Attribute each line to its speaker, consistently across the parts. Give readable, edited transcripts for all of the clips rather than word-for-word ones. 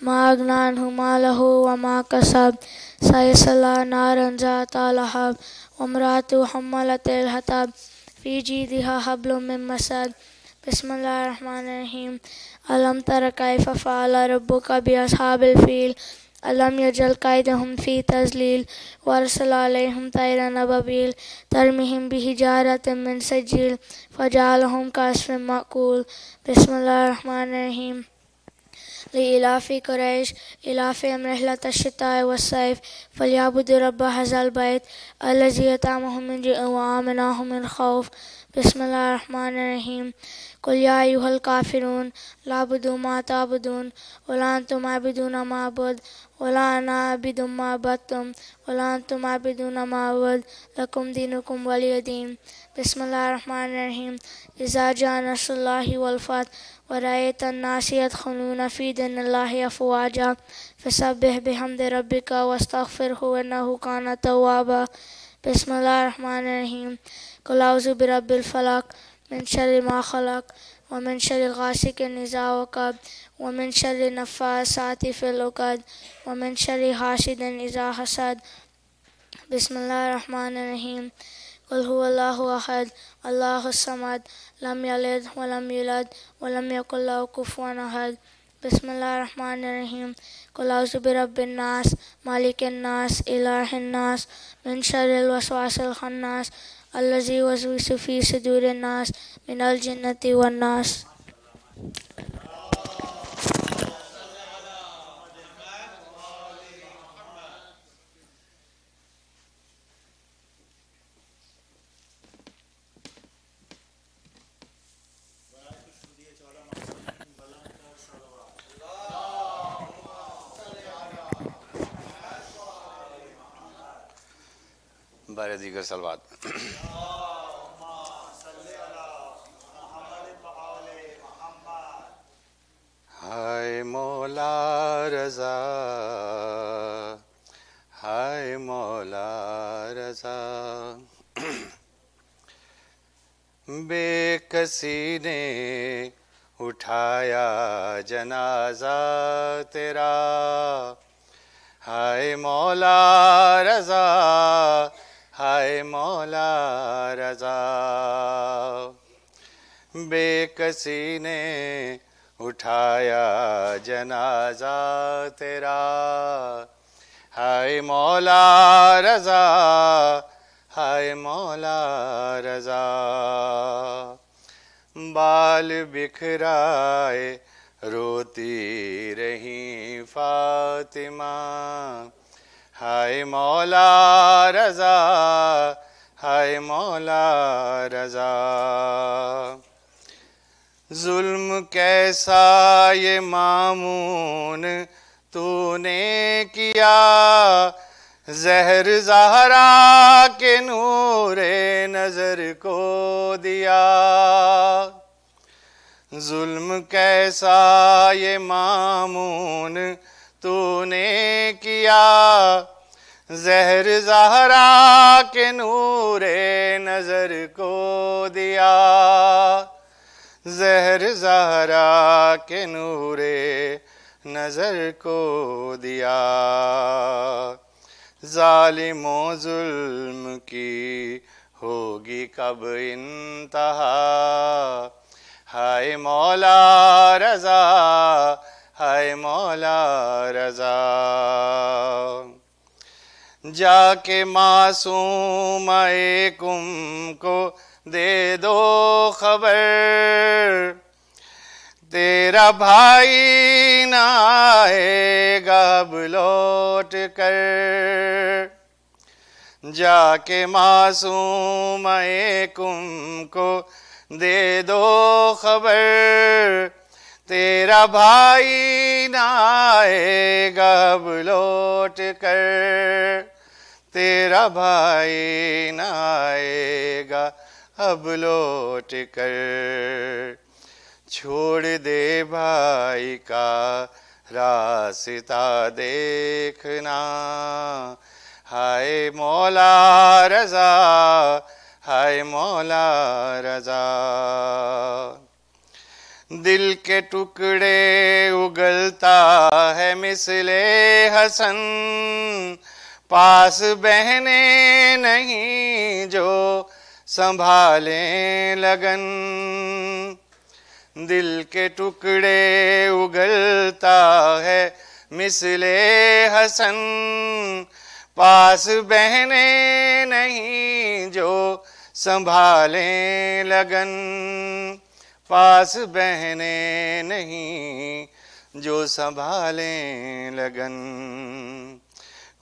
Speaker 1: ما أغنى عنه ماله وما كسب سيصلى نارا ذات لهب وامرأته حمالة الحطب في جيدها حبل من مسد. بسم الله الرحمن الرحيم. ألم تر كيف فعل ربك بأصحاب الفيل ألم يجعل كيدهم في تضليل وأرسل عليهم طيرا أبابيل ترميهم بحجارة من سجيل فجعلهم كعصف مأكول. بسم الله الرحمن الرحيم. لإلاف قريش إلافهم رحلة الشتاء والصيف فليعبدوا رب هذا البيت الذي أطعمهم من جوع وآمنهم من خوف. بسم الله الرحمن الرحيم. قل يا أيها الكافرون لا أعبد ما تعبدون ولا أنتم عابدون ما أعبد ولا أنا عابد ما عبدتم ولا أنتم عابدون ما أعبد لكم دينكم ولي دين. بسم الله الرحمن الرحيم. إذا جاء نصر الله والفتح ورأيت الناس يدخلون في دين الله أفواجا فسبح بحمد ربك واستغفره إنه كان توابا. بسم الله الرحمن الرحيم. قل أعوذ برب الفلق من شر ما خلق ومن شر غاسق إذا وقب ومن شر النفاثات في العقد ومن شر حاسد إذا حسد. بسم الله الرحمن الرحيم. قل هو الله أحد الله الصمد لم يلد ولم يولد ولم يكن له كفوا أحد. بسم الله الرحمن الرحيم. قل أعوذ برب الناس مالك الناس إله الناس من شر الوسواس الخناس الذي يوسوس في صدور الناس من الجنة والناس.
Speaker 2: بارے دیگر صلوات. ہائے مولا رضا ہائے مولا رضا بے کسی نے اٹھایا جنازہ تیرا ہائے مولا رضا ہائے مولا رضا بے کسی نے اٹھایا جنازہ تیرا ہائے مولا رضا ہائے مولا رضا بال بکھرائے روتی رہی فاطمہ ہائے مولا رضا ہائے مولا رضا ظلم کیسا یہ مامون تو نے کیا زہر زہرا کے نور نظر کو دیا ظلم کیسا یہ مامون تو نے کیا زہر زہرا کے نور نظر کو دیا زہر زہرا کے نور نظر کو دیا ظالم و ظلم کی ہوگی کب انتہا ہائے مولا رضا ہائے مولا رضا جا کے معصوم کم کو دے دو خبر تیرا بھائی نہ آئے گا اب لوٹ کر جا کے معصوم کم کو دے دو خبر تیرا بھائی نہ آئے گا اب لوٹ کر تیرا بھائی نہ آئے گا اب لوٹ کر چھوڑ دے بھائی کا راستہ دیکھنا ہائے مولا رضا ہائے مولا رضا دل کے ٹکڑے اگلتا ہے مثل حسن، پاس بہنیں نہیں جو سنبھالیں لگن۔ دل کے ٹکڑے اگلتا ہے مثل حسن، پاس بہنیں نہیں جو سنبھالیں لگن، پاس بہنیں نہیں جو سنبھالیں لگن۔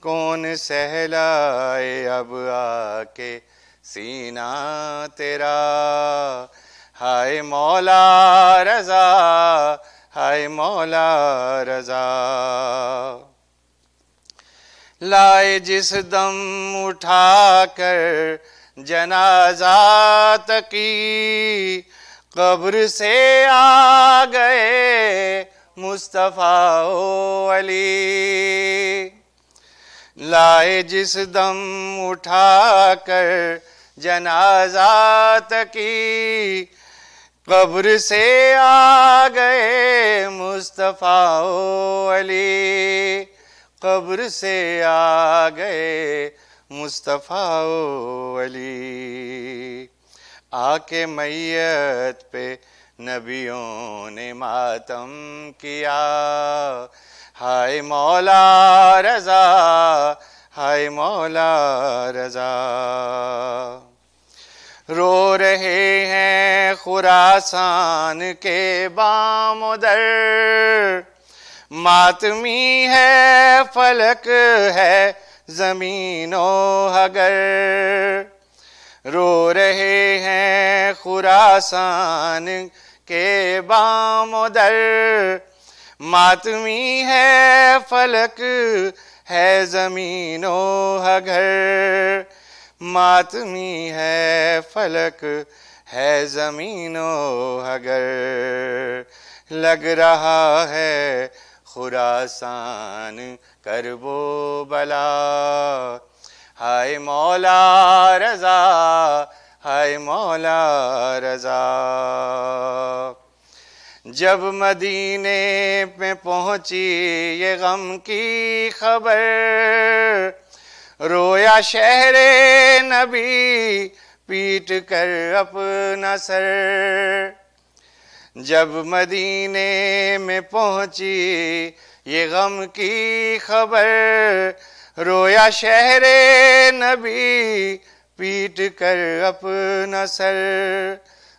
Speaker 2: کون سہلائے اب آ کے سینہ تیرا، ہائے مولا رضا، ہائے مولا رضا۔ لائے جس دم اٹھا کر جنازہ تقی، قبر سے آ گئے مصطفیٰ و علی۔ لائے جس دم اٹھا کر جنازہ تقی، قبر سے آ گئے مصطفیٰ و علی، قبر سے آ گئے مصطفیٰ و علی۔ آ کے میت پہ نبیوں نے ماتم کیا، ہائے مولا رضا، ہائے مولا رضا۔ رو رہے ہیں خراسان کے بام و در، ماتمی ہے فلک ہے زمین و حگر۔ رو رہے ہیں خراسان کے بام و در، ماتمی ہے فلک ہے زمین و حگر، ماتمی ہے فلک ہے زمین و حگر۔ لگ رہا ہے خراسان کرب و بلا، ہائے مولا رضا، ہائے مولا رضا۔ جب مدینے میں پہنچی یہ غم کی خبر، رویا شہر نبی پیٹ کر اپنا سر۔ جب مدینے میں پہنچی یہ غم کی خبر، رویا شہر نبی پیٹ کر اپنا سر،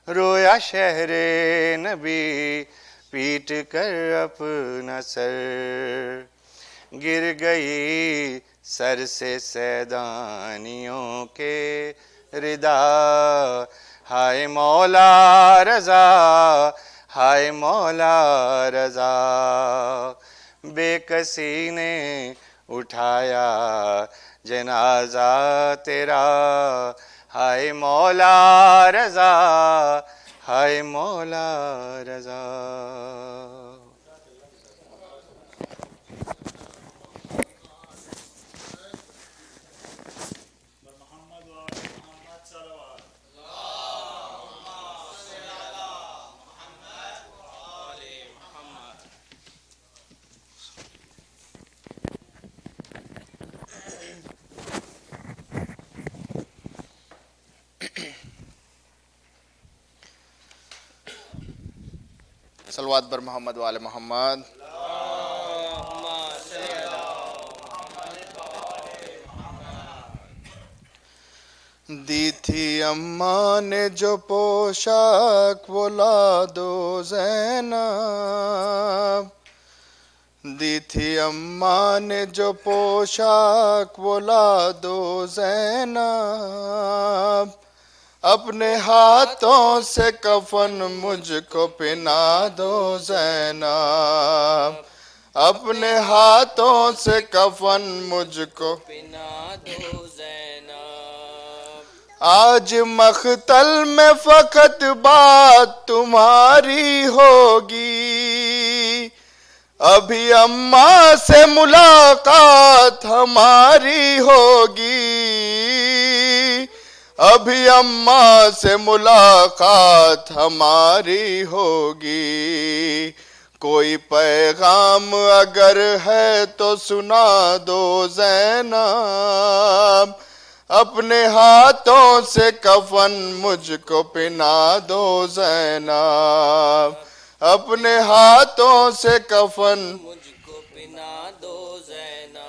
Speaker 2: رویا شہر نبی پیٹ کر اپنا سر۔ گر گئی سر سے سیدانیوں کے ردا، ہائے مولا رضا، ہائے مولا رضا۔ بے کسی نے اٹھایا جنازہ تیرا، ہائے مولا رضا، ہائے مولا رضا۔
Speaker 3: صلوات بر محمد و آل محمد۔ دی تھی اماں نے جو پوشاک وہ لا دو زینب، دی تھی اماں نے جو پوشاک وہ لا دو زینب، اپنے ہاتھوں سے کفن مجھ کو پہنا دو زینب، اپنے ہاتھوں سے کفن مجھ کو
Speaker 4: پہنا دو زینب۔
Speaker 3: آج مقتل میں فقط بات تمہاری ہوگی، ابھی اماں سے ملاقات ہماری ہوگی، ابھی اماں سے ملاقات ہماری ہوگی، کوئی پیغام اگر ہے تو سنا دو زینب، اپنے ہاتھوں سے کفن مجھ کو پہنا دو زینب، اپنے ہاتھوں سے کفن
Speaker 4: مجھ کو پہنا دو زینب،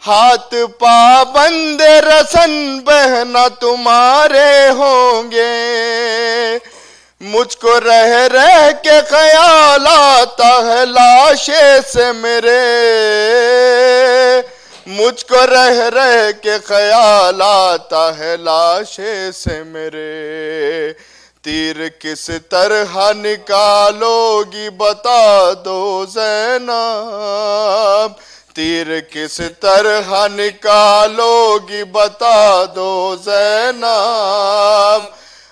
Speaker 3: ہاتھ پابند رسن بہنا تمہارے ہوں گے، مجھ کو رہ رہ کے خیال آتا ہے لاشے سے میرے، مجھ کو رہ رہ کے خیال آتا ہے لاشے سے میرے، تیر کس طرح نکالو گی بتا دو زینب، تیر کس طرح نکالو گی بتا دو زینب،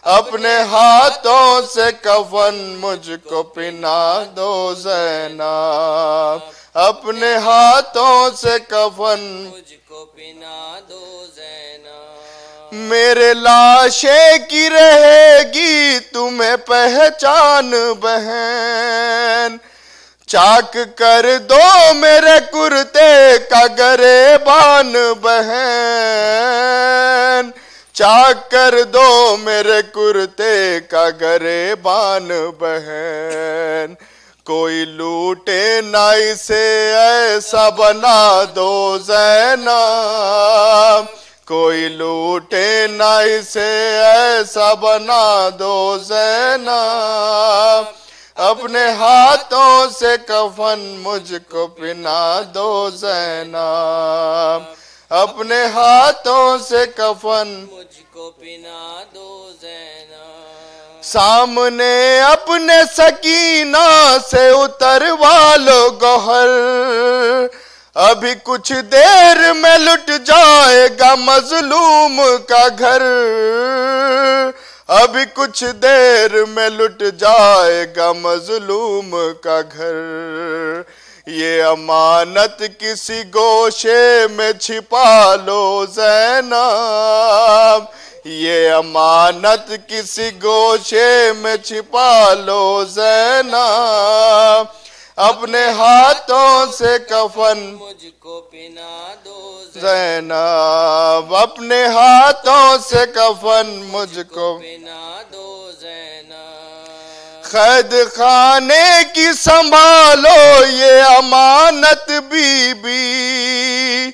Speaker 3: اپنے ہاتھوں سے کفن مجھ کو پہنا دو زینب، اپنے ہاتھوں سے کفن
Speaker 4: مجھ کو پہنا دو زینب،
Speaker 3: میرے لاشے کی رہے گی تمہیں پہچان بہن، چاک کر دو میرے کرتے کا گریبان بہن، چاک کر دو میرے کرتے کا گریبان بہن، کوئی لوٹے نہ اسے ایسا بنا دو زینب، کوئی لوٹے نہ اسے ایسا بنا دو زینب، اپنے ہاتھوں سے کفن مجھ کو پہنا دو زینب، اپنے ہاتھوں سے کفن
Speaker 4: مجھ کو پہنا دو زینب،
Speaker 3: سامنے اپنے سکینہ سے اتروا لو گوہر، ابھی کچھ دیر میں لٹ جائے گا مظلوم کا گھر، ابھی کچھ دیر میں لٹ جائے گا مظلوم کا گھر، یہ امانت کسی گوشے میں چھپا لو زینب، یہ امانت کسی گوشے میں چھپا لو زینب، اپنے ہاتھوں سے کفن
Speaker 4: مجھ کو پہنا دو
Speaker 3: زینب، اپنے ہاتھوں سے کفن مجھ کو
Speaker 4: پہنا دو زینب،
Speaker 3: قید خانے کی سنبھالو یہ امانت بی بی،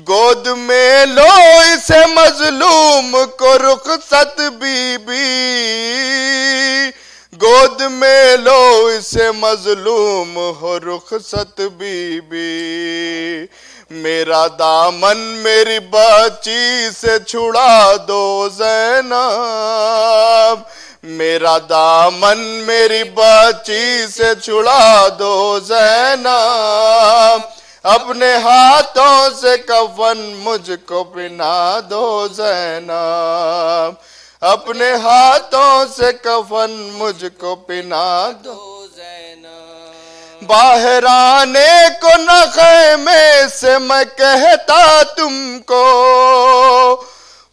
Speaker 3: گود میں لو اسے مظلوم کو رخصت بی بی، گود میں لو اسے مظلوم ہو رخصت بی بی، میرا دامن میری بچی سے چھڑا دو زینب، میرا دامن میری بچی سے چھڑا دو زینب، اپنے ہاتھوں سے کفن مجھ کو پہنا دو زینب، اپنے ہاتھوں سے کفن مجھ کو پہنا دو
Speaker 4: زینب،
Speaker 3: باہر آنے کو نہ خیمے سے میں کہتا تم کو،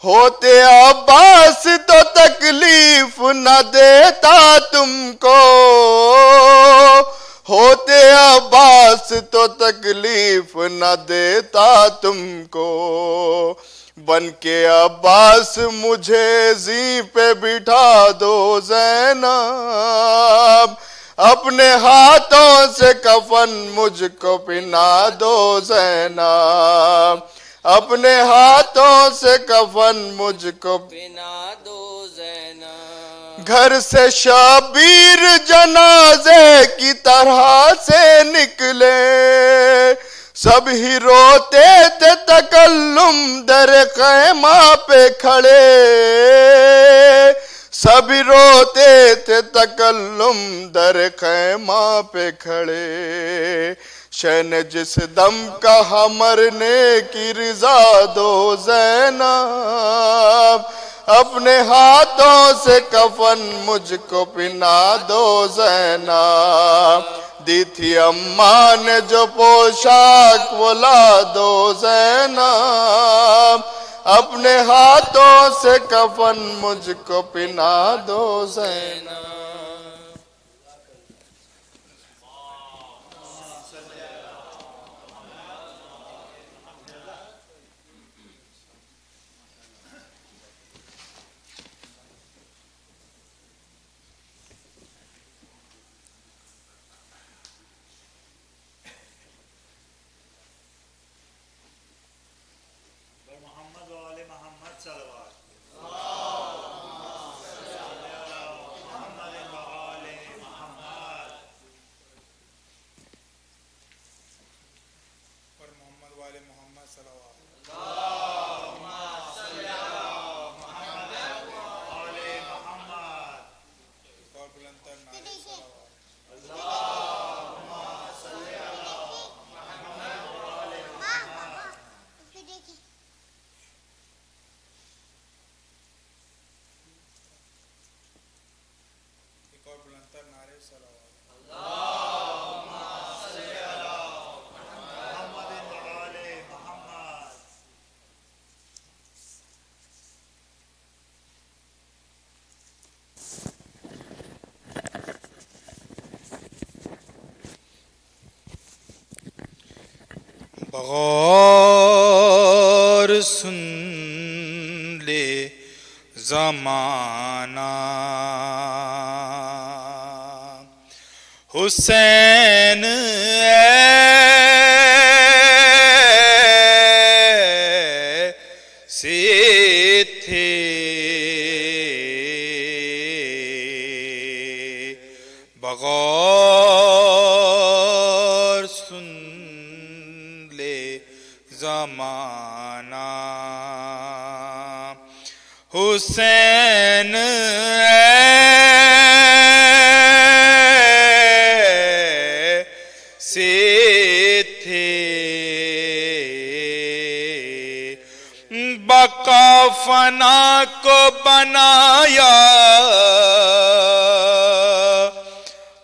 Speaker 3: ہوتے عباس تو تکلیف نہ دیتا تم کو، ہوتے عباس تو تکلیف نہ دیتا تم کو، بن کے عباس مجھے زیں پہ بٹھا دو زینب، اپنے ہاتھوں سے کفن مجھ کو پہنا دو زینب، اپنے ہاتھوں سے کفن مجھ کو
Speaker 4: پہنا دو زینب،
Speaker 3: گھر سے شبیر جنازے کی طرح سے نکلے، سب ہی روتے تھے تکلم در خیمہ پہ کھڑے، سبھی روتے تھے تکلم در خیمہ پہ کھڑے، شین جس دم کہا مرنے کی رضا دو زینب، اپنے ہاتھوں سے کفن مجھ کو پہنا دو زینب، دی تھی اماں نے جو پوشاک وہ لا دو زینب، اپنے ہاتھوں سے کفن مجھ کو پہنا دو زینب.
Speaker 5: غور سن لے زمانہ حسین ایسے تھے بغور سن لے زمانہ حسین ایسے تھے بقا فنا کو بنایا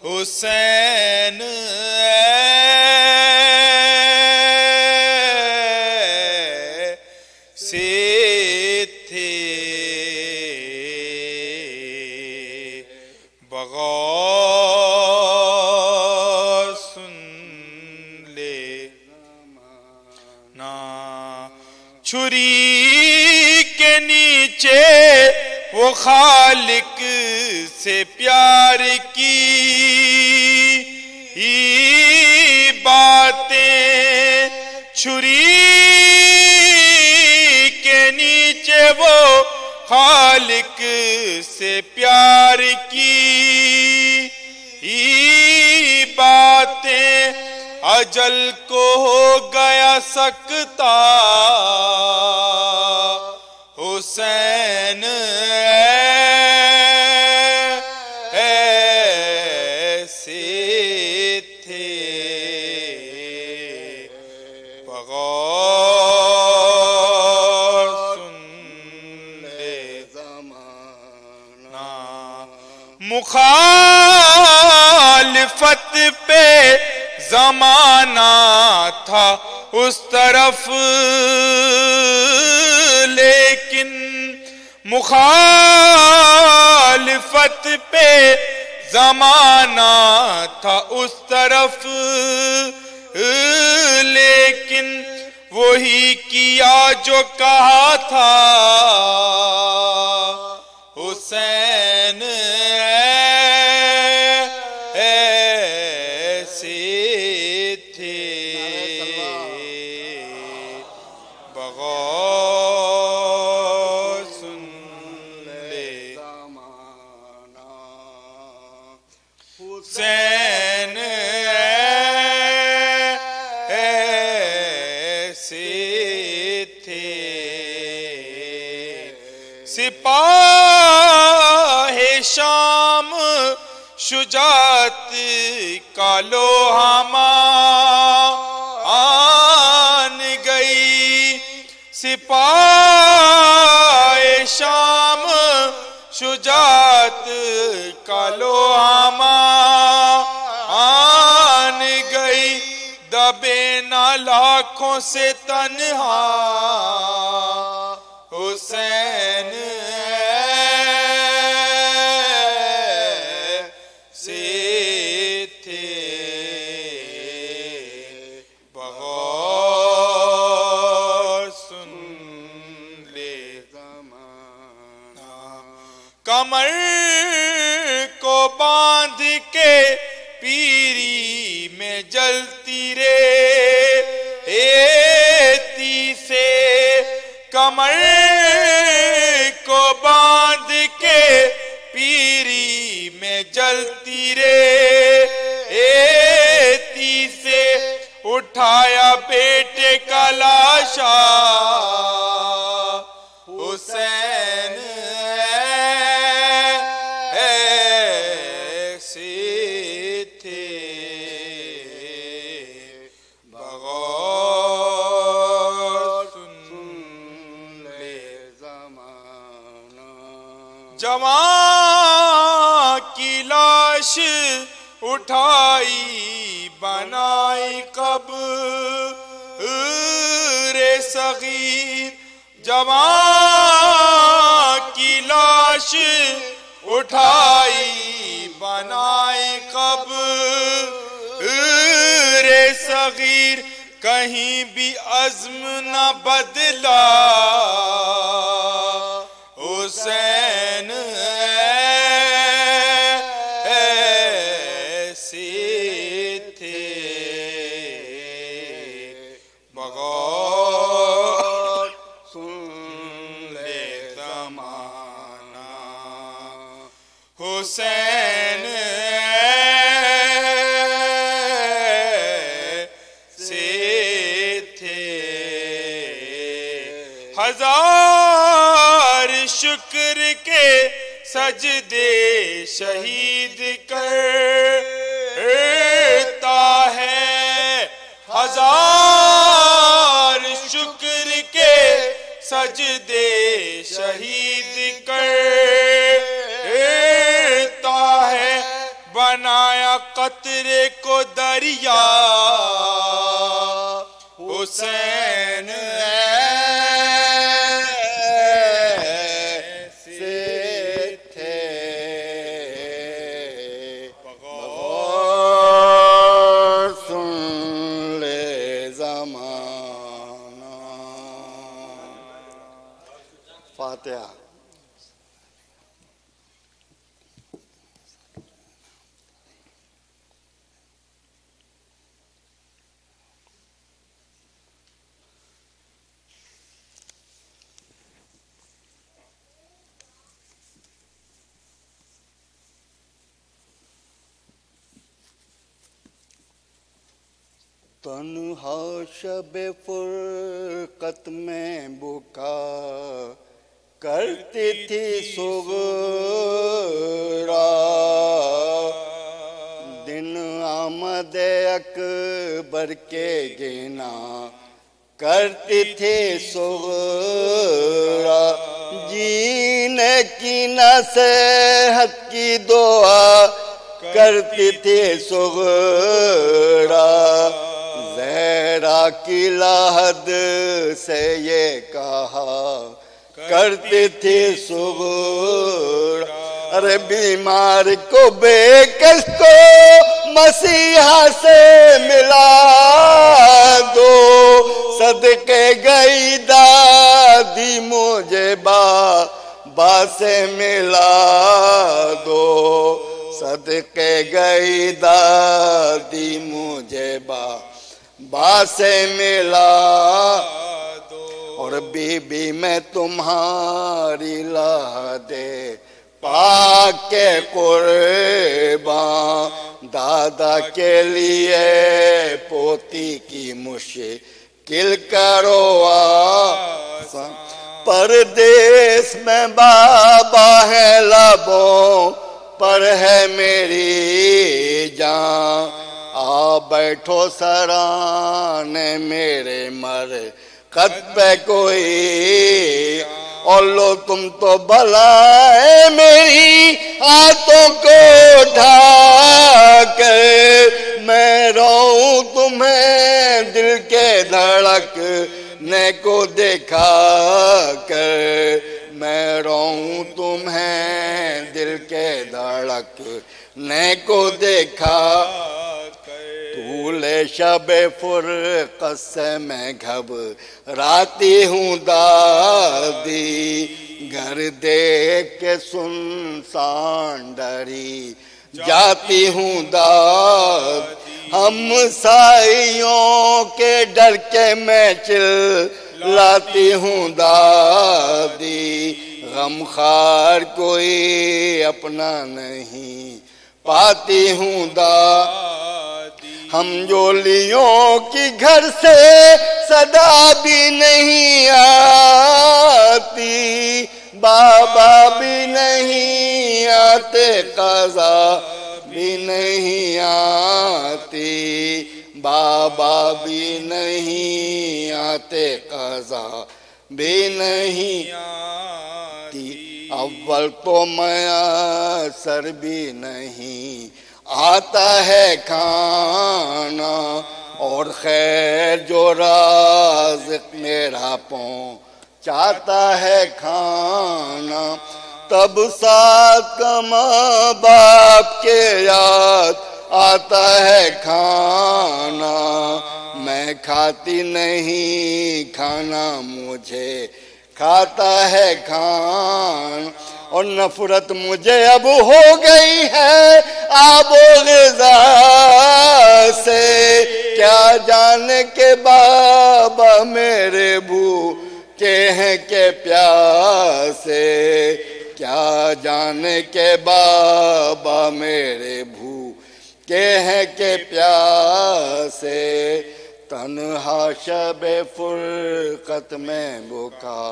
Speaker 5: حسین ایسے تھے بغور سن لے نا چھری کے نیچے وہ خالق سے پیار کی باتیں چھری کے نیچے وہ خالق سے پیار کی باتیں اجل کو ہو گیا سکتا حسین ایسے تھے بغور سن لے زمانہ مخالفت پہ زمانہ تھا اس طرف لیکن مخالفت پہ زمانہ تھا اس طرف لیکن وہی کیا جو کہا تھا حسین ایسے تھے بغور سن لے حسین ایسے تھے سپاہ شام شجاعت کا لوہا مان گئی سپاہ شام شجاعت کا لوہا مان گئی دبے نہ لاکھوں سے تنہا حسین سے تھے بغور سن لے زمانہ کمر کو باندھ کے پیری میں جلتی ریتی سے کمر کو باندھ کے پیری میں جلتی ریتی سے اٹھایا بیٹے کا لاشا حسین سے تھے بغور سن لے زمانہ جوان کی لاش اٹھائی بنائی قبر صغیر جوان کی لاش اٹھائی بنائی قبر صغیر کہیں بھی عزم نہ بدلا حسین سے تھے بغور سن لے زمانہ حسین سے تھے ہزار شکر کے سجدے شہید کرتا ہے ہزار شکر کے سجدے شہید کرتا ہے بنایا قطرے کو دریا حسین سے تھے
Speaker 3: بغور سن لے زمانہ فاتحہ تنہا شب فرقت میں بکا کرتی تھی صغرا دن آمد اکبر کے گنا کرتی تھی صغرا جینے کی نصیحت کی دعا کرتی تھی صغرا زہرا کی لاحد سے یہ کہا کرتی تھی صغرا ارے بیمار کو بے کس کو مسیحا سے ملا دو صدقے گئی دادی مجھے بابا سے ملا دو صدقے گئی دادی مجھے بابا سے ملا دو اور بی بی میں تمہاری لہدے پاک کے قربان دادا کے لیے پوتی کی مشکل کرو آسان پردیس میں بابا ہے لبوں پر ہے میری جان آ بیٹھو سرانے میرے مرقد پہ کوئی اور لو تم تو بلائے میری ہاتھوں کو اٹھا کر میں روؤں تمہیں دل کے دھڑکنے کو دیکھا کر، میں روؤں تمہیں دل کے دھڑکنے کو دیکھا طول شب فرقت سے میں گھبراتی ہوں دادی، گھر دیکھ کے سنسان ڈری جاتی ہوں دادی، ہم سائیوں کے ڈر کے میں چلاتی ہوں دادی، غم خار کوئی اپنا نہیں پاتی ہوں دادی، ہم جولیوں کی گھر سے صدا بھی نہیں آتی، بابا بھی نہیں آتے، قضا بھی نہیں آتی، بابا بھی نہیں آتے، قضا بھی نہیں آتی، اول تو میسر بھی نہیں آتا ہے کھانا، اور خیر جو رازق میرا پہنچاتا ہے کھانا، تب ساتھ کا ماں باپ کے یاد آتا ہے کھانا، میں کھاتی نہیں کھانا، مجھے کھاتا ہے کھانا، اور نفرت مجھے اب ہو گئی ہے آب و غذا سے، کیا جانے کہ بابا میرے بھوکے ہیں کہ پیاسے، کیا جانے کہ بابا میرے بھوکے ہیں کہ پیاسے، تنہا شب فرقت میں بکا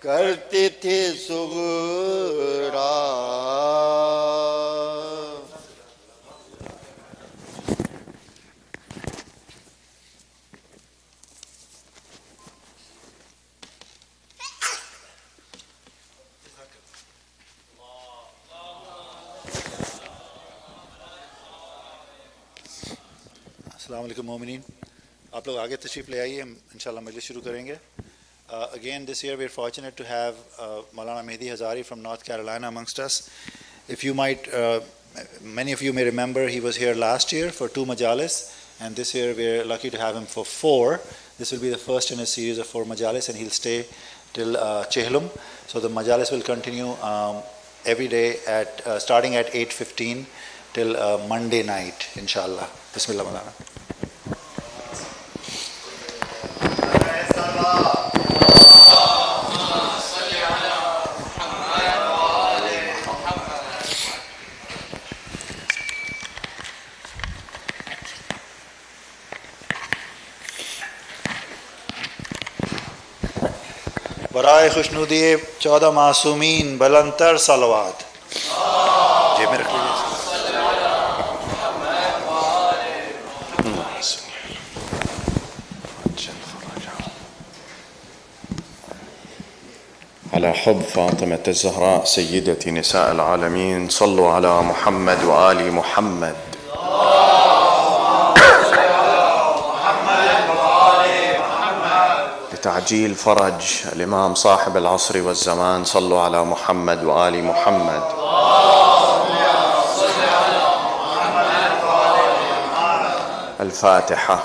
Speaker 3: کرتی تھی سغرا۔
Speaker 6: السلام علیکم مومنین، آپ لوگ آگے تشریف لے آئیے، ہم انشاءاللہ مجلس شروع کریں گے۔ Again, this year we are fortunate to have Maulana Mehdi Hazari from North Carolina amongst us. If you might, many of you may remember, he was here last year for 2 majalis, and this year we are lucky to have him for 4. This will be the first in a series of 4 majalis, and he'll stay till Chehlum. So the majalis will continue every day at starting at 8:15 till Monday night, inshallah. Bismillah Maulana. برائے خوشنودی 14 معصومین بلندتر صلوات، جی میں رکھ لیجیے۔
Speaker 7: على حب فاطمة الزهراء سيدة نساء العالمين، صلوا على محمد وآل محمد. لتعجيل فرج الإمام صاحب العصر والزمان، صلوا على محمد وآل محمد. الفاتحة.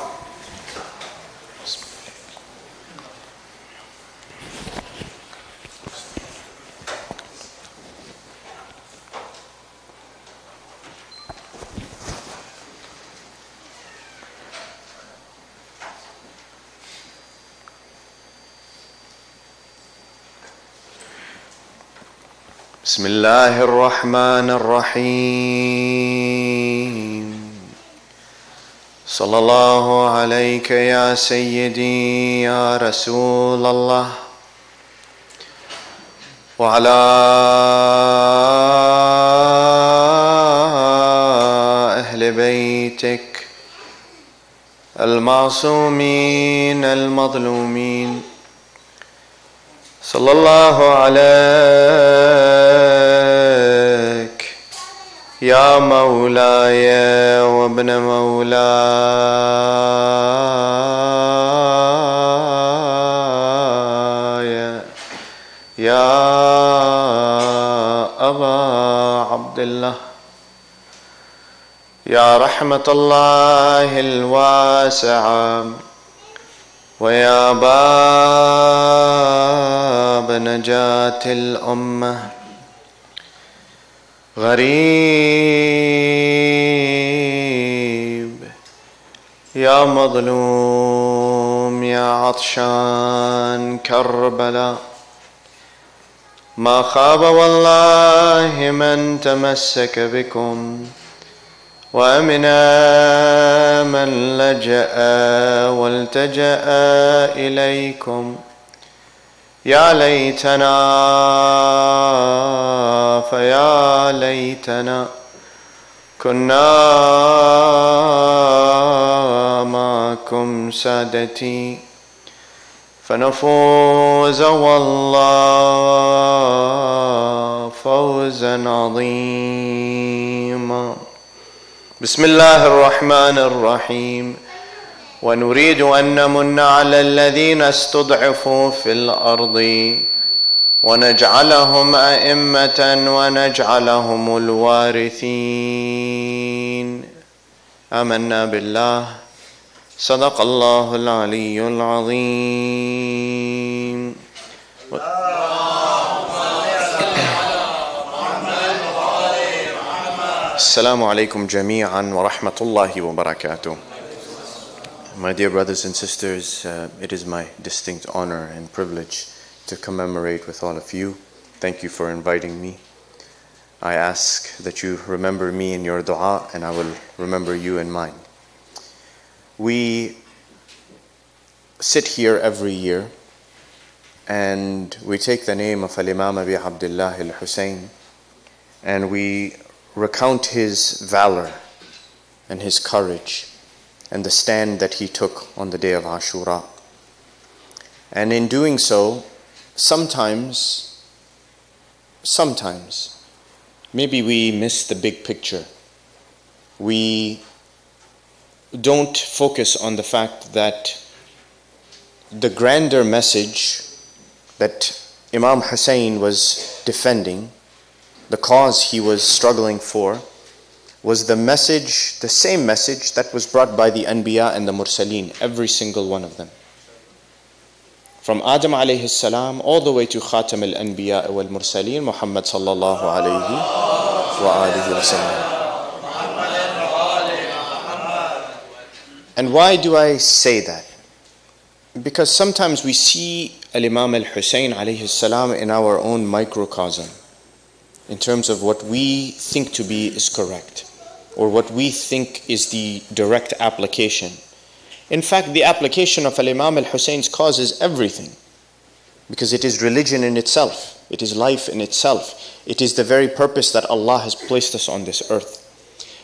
Speaker 7: بسم الله الرحمن الرحيم. صلى الله عليك يا سيدي يا رسول الله، وعلى أهل بيتك المعصومين المظلومين، صلى الله عليك يا مولاي وابن مولاي يا أبا عبد الله يا رحمة الله الواسعة ويا باب نجاة الأمة غريب يا مظلوم يا عطشان كربلاء ما خاب والله من تمسك بكم وأمنا من لجأ والتجأ إليكم يا ليتنا فيا ليتنا كنا معكم سادتي فنفوز والله فوزا عظيما. بسم الله الرحمن الرحيم. ونريد أن نمن على الذين استضعفوا في الأرض ونجعلهم أئمة ونجعلهم الوارثين. آمنا بالله صدق الله العلي العظيم. السلام عليكم جميعا ورحمة الله وبركاته. My dear brothers and sisters, it is my distinct honor and privilege to commemorate with all of you. Thank you for inviting me. I ask that you remember me in your dua and I will remember you in mine. We sit here every year and we take the name of Al-Imam Abi Abdullah al-Hussein and we recount his valor and his courage and the stand that he took on the day of Ashura. And in doing so, sometimes, maybe we miss the big picture. We don't focus on the fact that the grander message that Imam Hussein was defending, the cause he was struggling for, was the message, the same message that was brought by the Anbiya and the Mursaleen, every single one of them. From Adam alayhi salam all the way to Khatam al-Anbiya wal Mursaleen, Muhammad sallallahu alayhi wa alihi wa sallam. And why do I say that? Because sometimes we see Al-Imam al-Hussein alayhi salam in our own microcosm, in terms of what we think to be is correct, or what we think is the direct application. In fact, the application of Al-Imam al-Hussein's cause is everything, because it is religion in itself, it is life in itself, it is the very purpose that Allah has placed us on this earth.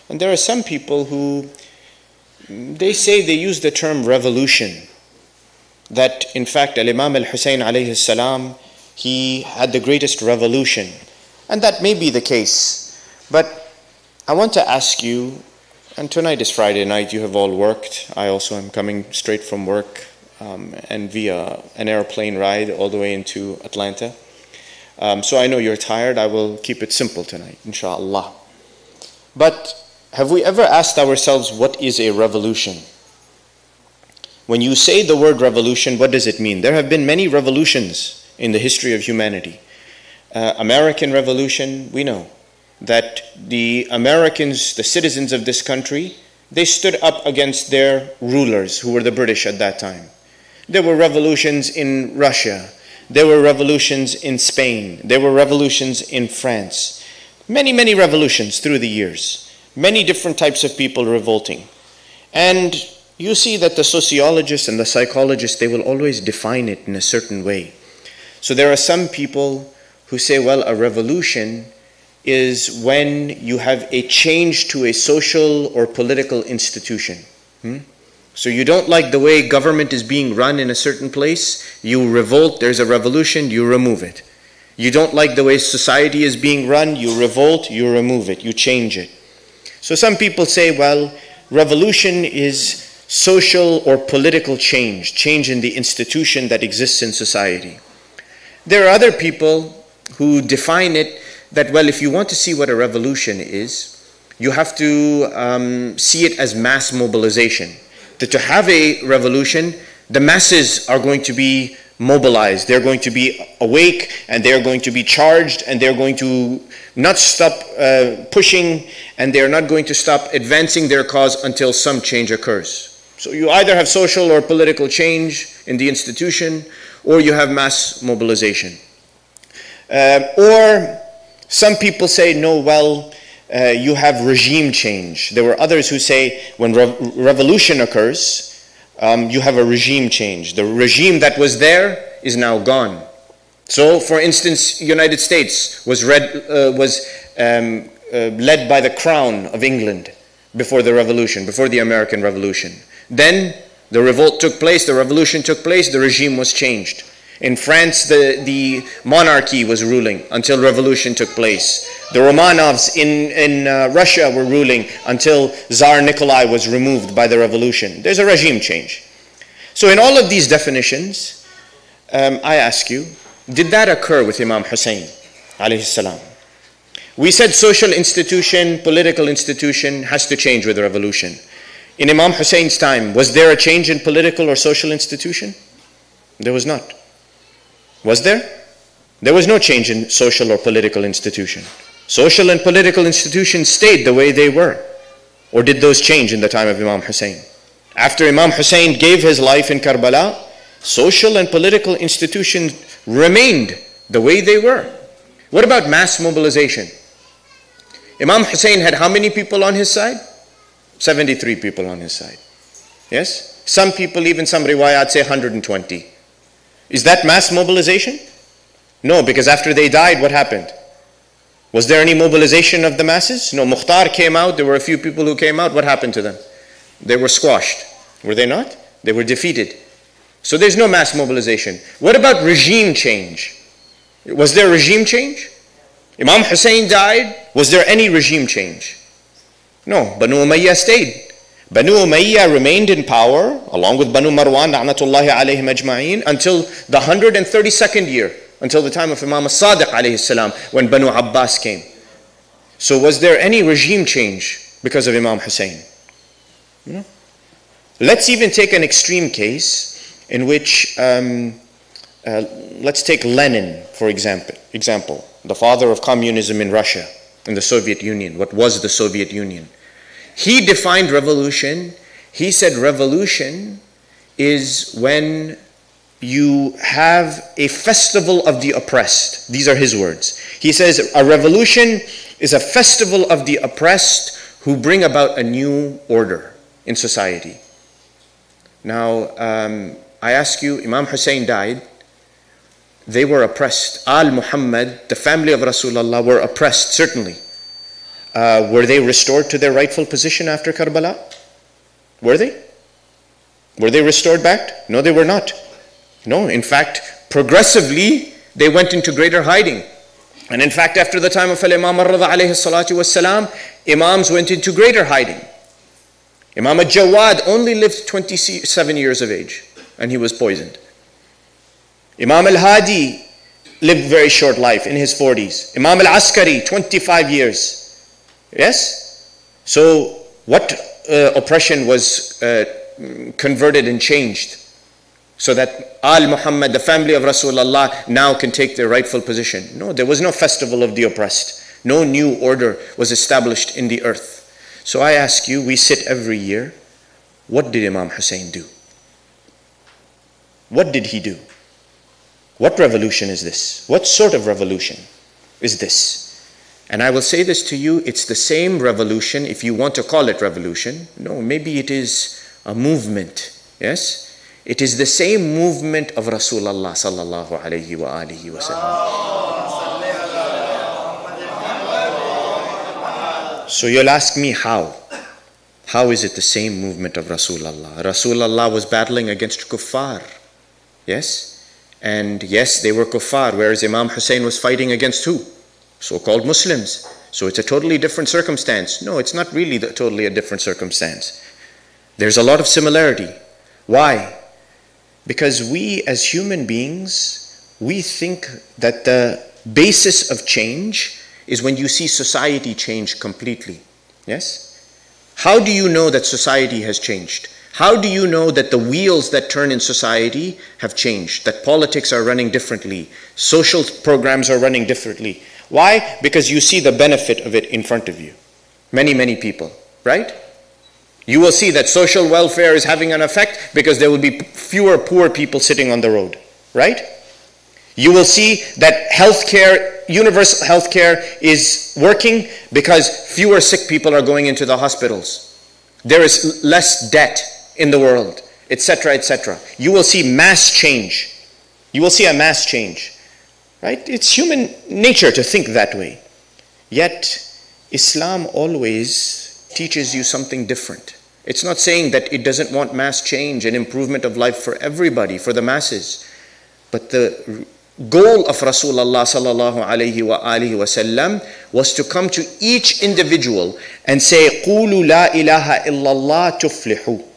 Speaker 7: And there are some people who, they say they use the term revolution, that in fact Al-Imam al-Hussein alayhi salam, he had the greatest revolution. And that may be the case, but I want to ask you, and tonight is Friday night, you have all worked. I also am coming straight from work and via an airplane ride all the way into Atlanta. So I know you're tired. I will keep it simple tonight, inshallah. But have we ever asked ourselves, what is a revolution? When you say the word revolution, what does it mean? There have been many revolutions in the history of humanity. American Revolution, we know that the Americans, the citizens of this country, they stood up against their rulers, who were the British at that time. There were revolutions in Russia. There were revolutions in Spain. There were revolutions in France. Many, many revolutions through the years. Many different types of people revolting. And you see that the sociologists and the psychologists, they will always define it in a certain way. So there are some people who say, well, a revolution is when you have a change to a social or political institution. So you don't like the way government is being run in a certain place, you revolt, there's a revolution, you remove it. You don't like the way society is being run, you revolt, you remove it, you change it. So some people say, well, revolution is social or political change, change in the institution that exists in society. There are other people who define it that, well, if you want to see what a revolution is, you have to see it as mass mobilization. That to have a revolution, the masses are going to be mobilized, they're going to be awake, and they're going to be charged, and they're going to not stop pushing, and they're not going to stop advancing their cause until some change occurs. So you either have social or political change in the institution, or you have mass mobilization. Or some people say, no, well, you have regime change. There were others who say when revolution occurs, you have a regime change. The regime that was there is now gone. So, for instance, United States was led by the Crown of England before the revolution, before the American Revolution. Then the revolt took place, the revolution took place, the regime was changed. In France, the monarchy was ruling until revolution took place. The Romanovs in Russia were ruling until Tsar Nikolai was removed by the revolution. There's a regime change. So in all of these definitions, I ask you, did that occur with Imam Hussein alayhi salam? We said social institution, political institution has to change with the revolution. In Imam Hussein's time, was there a change in political or social institution? There was not. Was there? There was no change in social or political institution. Social and political institutions stayed the way they were. Or did those change in the time of Imam Hussein? After Imam Hussein gave his life in Karbala, social and political institutions remained the way they were. What about mass mobilization? Imam Hussein had how many people on his side? 73 people on his side. Yes? Some people, even some riwayat say 120. Is that mass mobilization? No, because after they died, what happened? Was there any mobilization of the masses? No, Mukhtar came out, there were a few people who came out, what happened to them? They were squashed. Were they not? They were defeated. So there's no mass mobilization. What about regime change? Was there regime change? Imam Hussein died, was there any regime change? No, Banu Umayyah stayed. Banu Umayyah remained in power, along with Banu Marwan, la'natullahi alayhim ajma'in, until the 132nd year, until the time of Imam as-Sadiq alayhi salam, when Banu Abbas came. So was there any regime change because of Imam Hussein? No. Let's even take an extreme case in which, let's take Lenin, for example, the father of communism in Russia, in the Soviet Union, what was the Soviet Union. He defined revolution. He said revolution is when you have a festival of the oppressed. These are his words. He says a revolution is a festival of the oppressed who bring about a new order in society. Now, I ask you, Imam Hussein died. They were oppressed. Al Muhammad, the family of Rasulullah, were oppressed, certainly. Were they restored to their rightful position after Karbala? Were they? Were they restored back? No, they were not. No, in fact, progressively, they went into greater hiding. And in fact, after the time of Imam al-Rida alayhi salatu wassalam, Imams went into greater hiding. Imam al-Jawad only lived 27 years of age, and he was poisoned. Imam al-Hadi lived very short life, in his 40s. Imam al-Askari, 25 years. Yes? So what oppression was converted and changed so that Al Muhammad, the family of Rasulullah, now can take their rightful position? No, there was no festival of the oppressed. No new order was established in the earth. So I ask you, we sit every year, what did Imam Hussein do? What did he do? What revolution is this? What sort of revolution is this? And I will say this to you, it's the same revolution, if you want to call it revolution. No, maybe it is a movement. Yes? It is the same movement of Rasulullah sallallahu alayhi wa alihi wa sallam. So you'll ask me how? How is it the same movement of Rasulullah? Rasulullah was battling against kuffar. Yes? And yes, they were kuffar, whereas Imam Hussein was fighting against who? So-called Muslims. So it's a totally different circumstance. No, it's not really totally a different circumstance. There's a lot of similarity. Why? Because we as human beings, we think that the basis of change is when you see society change completely. Yes? How do you know that society has changed? How do you know that the wheels that turn in society have changed? That politics are running differently, social programs are running differently. Why? Because you see the benefit of it in front of you. Many people, right? You will see that social welfare is having an effect because there will be fewer poor people sitting on the road, right? You will see that healthcare, universal healthcare is working because fewer sick people are going into the hospitals. There is less debt in the world, etc., etc. You will see mass change. You will see a mass change, right? It's human nature to think that way. Yet, Islam always teaches you something different. It's not saying that it doesn't want mass change and improvement of life for everybody, for the masses. But the goal of Rasulullah sallallahu alayhi wa alihi wasallam was to come to each individual and say, قُولُوا لَا إِلَهَ إِلَّا اللَّهِ تُفْلِحُوا.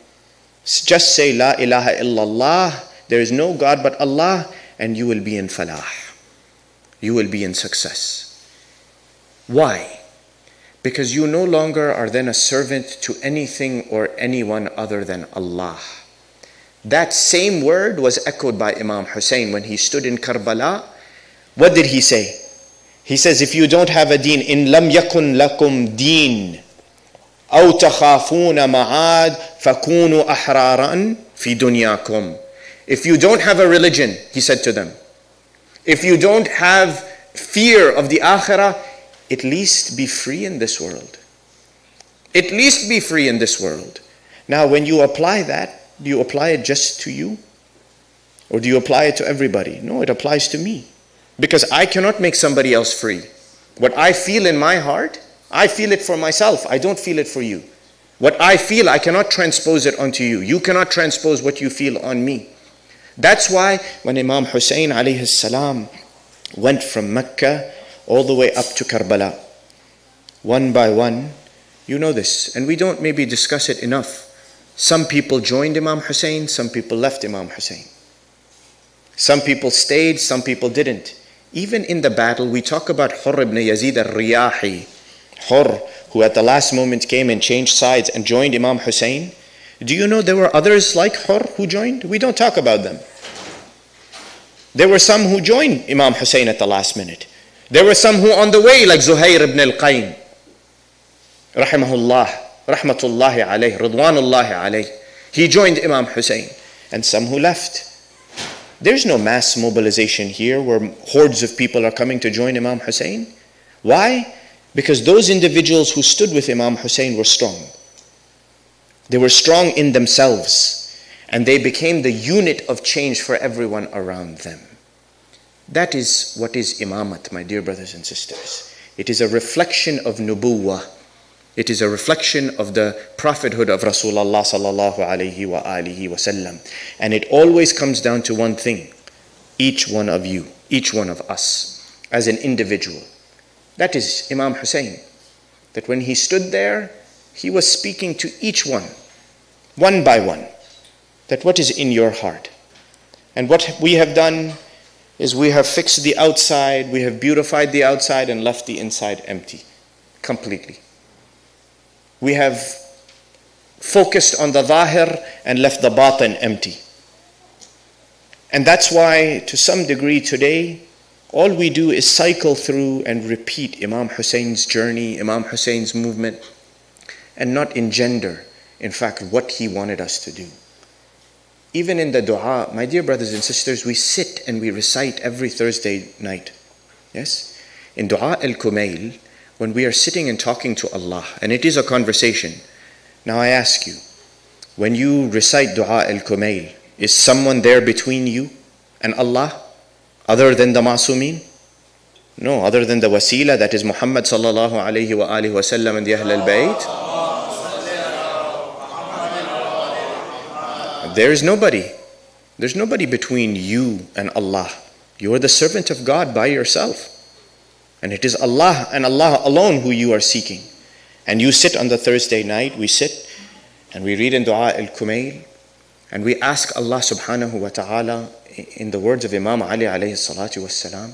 Speaker 7: Just say, La ilaha illallah, there is no God but Allah, and you will be in falah. You will be in success. Why? Because you no longer are then a servant to anything or anyone other than Allah. That same word was echoed by Imam Hussein when he stood in Karbala. What did he say? He says, if you don't have a deen, in lam yakun lakum deen, أو تخافون معاد فكونوا أحرارا في دنياكم. If you don't have a religion, he said to them, if you don't have fear of the akhirah, at least be free in this world. At least be free in this world. Now when you apply that, do you apply it just to you? Or do you apply it to everybody? No, it applies to me. Because I cannot make somebody else free. What I feel in my heart, I feel it for myself. I don't feel it for you. What I feel, I cannot transpose it onto you. You cannot transpose what you feel on me. That's why when Imam Hussein alayhi salam went from Mecca all the way up to Karbala, one by one, you know this, and we don't maybe discuss it enough. Some people joined Imam Hussein, some people left Imam Hussein. Some people stayed, some people didn't. Even in the battle, we talk about Hurr ibn Yazid al-Riyahi, Hurr, who at the last moment came and changed sides and joined Imam Hussein. Do you know there were others like Hurr who joined? We don't talk about them. There were some who joined Imam Hussein at the last minute. There were some who on the way, like Zuhair ibn al-Qaym, rahimahullah, rahmatullahi alayh, ridwanullahi alayh. He joined Imam Hussein. And some who left. There's no mass mobilization here where hordes of people are coming to join Imam Hussein. Why? Because those individuals who stood with Imam Hussein were strong. They were strong in themselves. And they became the unit of change for everyone around them. That is what is imamat, my dear brothers and sisters. It is a reflection of nubuwwah. It is a reflection of the prophethood of Rasulullah sallallahu alayhi wa alihi wasallam. And it always comes down to one thing. Each one of you, each one of us, as an individual. That is Imam Hussein. That when he stood there, he was speaking to each one by one. That what is in your heart. And what we have done is we have fixed the outside, we have beautified the outside and left the inside empty, completely. We have focused on the zahir and left the batin empty. And that's why, to some degree today, all we do is cycle through and repeat Imam Hussein's journey, Imam Hussein's movement, and not engender, in fact, what he wanted us to do. Even in the dua, my dear brothers and sisters, we sit and we recite every Thursday night. Yes? In Dua al-Kumail, when we are sitting and talking to Allah, and it is a conversation. Now I ask you, when you recite Dua al-Kumail, is someone there between you and Allah, other than the Ma'sumin? No, other than the wasila, that is Muhammad sallallahu alayhi wa alihi wa sallam and the Ahl al-Bayt. There is nobody. There's nobody between you and Allah. You are the servant of God by yourself. And it is Allah and Allah alone who you are seeking. And you sit on the Thursday night, we sit and we read in Dua al-Kumail, and we ask Allah subhanahu wa ta'ala in the words of Imam Ali alayhi salatu wassalam,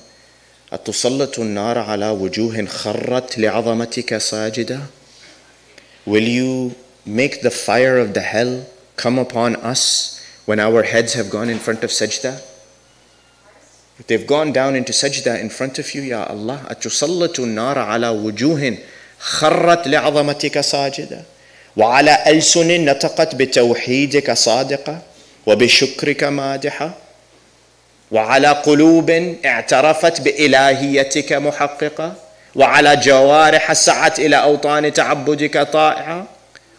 Speaker 7: أَتُسَلَّتُ النَّارَ عَلَى وُجُوهٍ خَرَّتْ لِعَظَمَتِكَ سَاجِدًا. Will you make the fire of the hell come upon us when our heads have gone in front of sajda? If they've gone down into sajda in front of you, Ya Allah, أَتُسَلَّتُ النَّارَ عَلَى وُجُوهٍ خَرَّتْ لِعَظَمَتِكَ سَاجِدًا وَعَلَى أَلْسُنٍ نَطَقَتْ بِتَوْحِيدِكَ صَادِقًا وَبِشُكْرِكَ مَادِحًا وعلى قلوب اعترفت بإلهيتك محققة وعلى جوارح سعت إلى أوطان تعبدك طائعة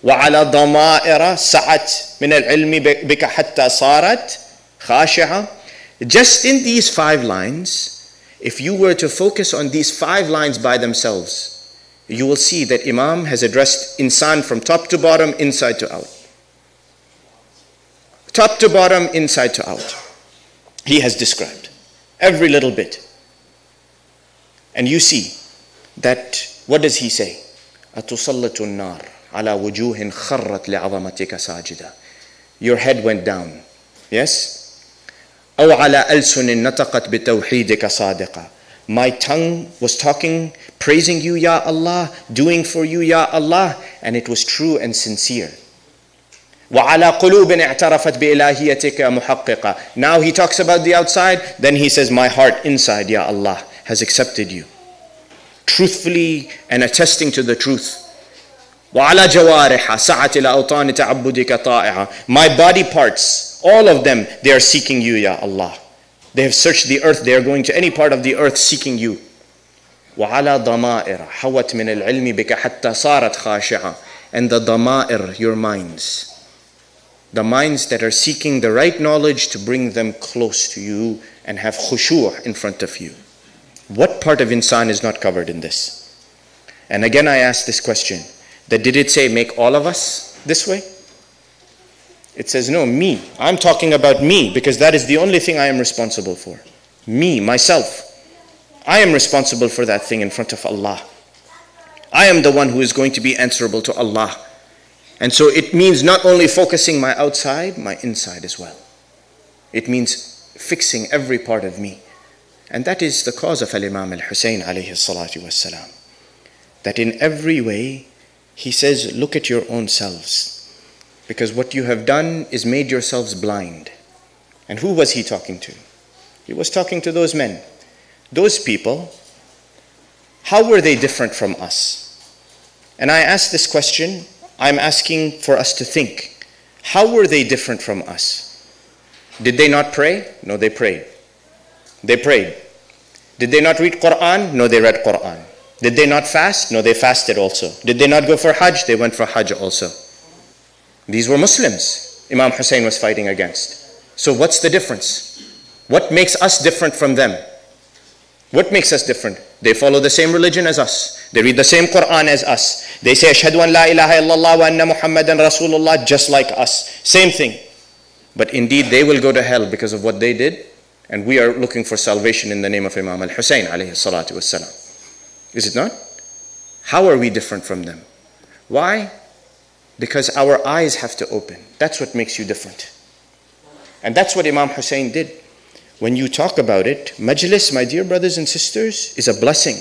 Speaker 7: وعلى ضمائر سعت من العلم بك حتى صارت خاشعة. Just in these 5 lines, if you were to focus on these 5 lines by themselves, you will see that Imam has addressed insan from top to bottom, inside to out. Top to bottom, inside to out. He has described every little bit. And you see that, what does he say? أَتُسَلَّتُ النَّارِ عَلَى وُجُوهٍ خَرَّتْ لِعَظَمَتِكَ سَاجِدًا. Your head went down. Yes? أَوْ عَلَى أَلْسُنٍ نَطَقَتْ بِتَوْحِيدِكَ صَادِقًا. My tongue was talking, praising you, Ya Allah, doing for you, Ya Allah, and it was true and sincere. وَعَلَى قُلُوبٍ اعْتَرَفَتْ بِإِلَهِيَتِكَ مُحَقِّقًا. Now he talks about the outside, then he says, my heart inside, Ya Allah, has accepted you, truthfully and attesting to the truth. وَعَلَى جَوَارِحَ سَعَتْ إِلَى أَوْطَانِ تَعَبُّدِكَ طَائِعًا. My body parts, all of them, they are seeking you, Ya Allah. They have searched the earth, they are going to any part of the earth seeking you. وَعَلَى ضَمَائِرَ حَوَتْ مِنَ الْعِلْمِ بِكَ حَتَّى صَارَتْ خَاشِعًا. And the ضَمَائِر, your minds, the minds that are seeking the right knowledge to bring them close to you and have khushu' in front of you. What part of insan is not covered in this? And again I ask this question, that did it say make all of us this way? It says no, me. I'm talking about me, because that is the only thing I am responsible for. Me, myself. I am responsible for that thing in front of Allah. I am the one who is going to be answerable to Allah. And so it means not only focusing my outside, my inside as well. It means fixing every part of me. And that is the cause of Al-Imam Al-Hussein alayhi salatu wassalam. That in every way, he says, look at your own selves. Because what you have done is made yourselves blind. And who was he talking to? He was talking to those men. Those people, how were they different from us? And I ask this question, I'm asking for us to think. How were they different from us? Did they not pray? No, they prayed. They prayed. Did they not read Quran? No, they read Quran. Did they not fast? No, they fasted also. Did they not go for Hajj? They went for Hajj also. These were Muslims Imam Hussein was fighting against. So what's the difference? What makes us different from them? What makes us different? They follow the same religion as us. They read the same Quran as us. They say, Ashhadu an la ilaha illallah wa anna Muhammadan Rasulullah, just like us. Same thing. But indeed, they will go to hell because of what they did. And we are looking for salvation in the name of Imam al-Hussein alayhi salatu wassalam. Is it not? How are we different from them? Why? Because our eyes have to open. That's what makes you different. And that's what Imam Hussein did. When you talk about it, Majlis, my dear brothers and sisters, is a blessing.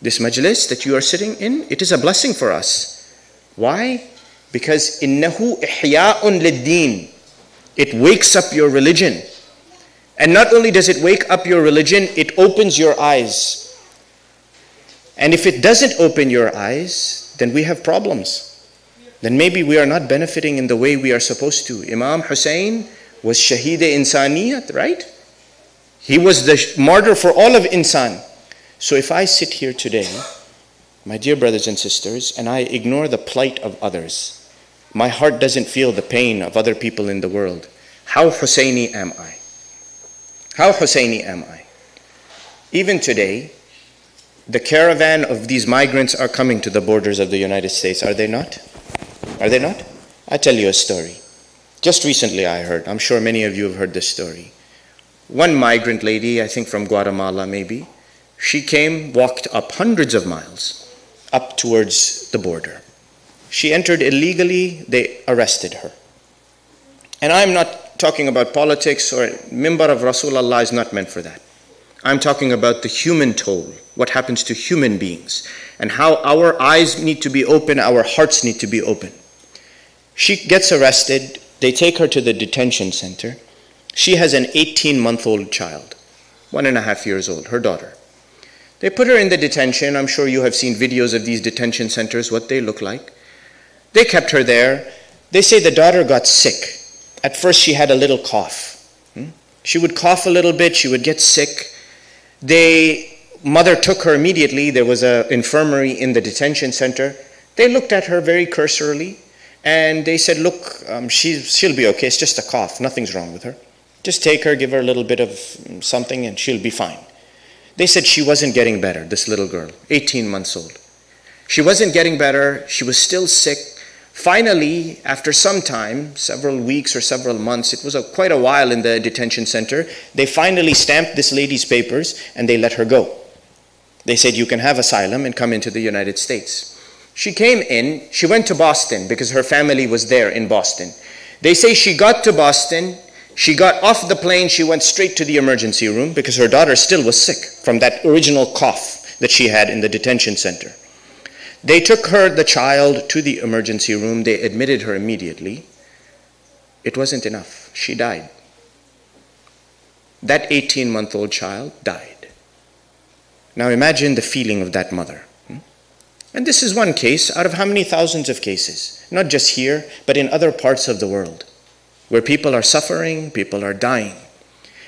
Speaker 7: This Majlis that you are sitting in, it is a blessing for us. Why? Because innahu ihya'un lid-deen. It wakes up your religion. And not only does it wake up your religion, it opens your eyes. And if it doesn't open your eyes, then we have problems. Then maybe we are not benefiting in the way we are supposed to. Imam Hussein was Shaheed-e-Insaniyat, right? He was the martyr for all of insan. So if I sit here today, my dear brothers and sisters, and I ignore the plight of others, my heart doesn't feel the pain of other people in the world, how Husseini am I? How Husseini am I? Even today, the caravan of these migrants are coming to the borders of the United States, are they not? Are they not? I'll tell you a story. Just recently I heard, I'm sure many of you have heard this story. One migrant lady, I think from Guatemala maybe, she came, walked up hundreds of miles up towards the border. She entered illegally, they arrested her. And I'm not talking about politics, or Mimbar of Rasulullah is not meant for that. I'm talking about the human toll, what happens to human beings, and how our eyes need to be open, our hearts need to be open. She gets arrested, they take her to the detention center. She has an 18-month-old child, 1.5 years old, her daughter. They put her in the detention. I'm sure you have seen videos of these detention centers, what they look like. They kept her there. They say the daughter got sick. At first she had a little cough. She would cough a little bit, she would get sick. Mother took her immediately. There was an infirmary in the detention center. They looked at her very cursorily and they said, look, she'll be okay, it's just a cough, nothing's wrong with her. Just take her, give her a little bit of something and she'll be fine. They said she wasn't getting better, this little girl, 18 months old. She wasn't getting better, she was still sick. Finally, after some time, several weeks or several months, it was quite a while in the detention center, they finally stamped this lady's papers and they let her go. They said, you can have asylum and come into the United States. She came in, she went to Boston because her family was there in Boston. They say she got to Boston, she got off the plane, she went straight to the emergency room because her daughter still was sick from that original cough that she had in the detention center. They took her, the child, to the emergency room. They admitted her immediately. It wasn't enough. She died. That 18-month-old child died. Now imagine the feeling of that mother. And this is one case out of how many thousands of cases? Not just here, but in other parts of the world, where people are suffering, people are dying.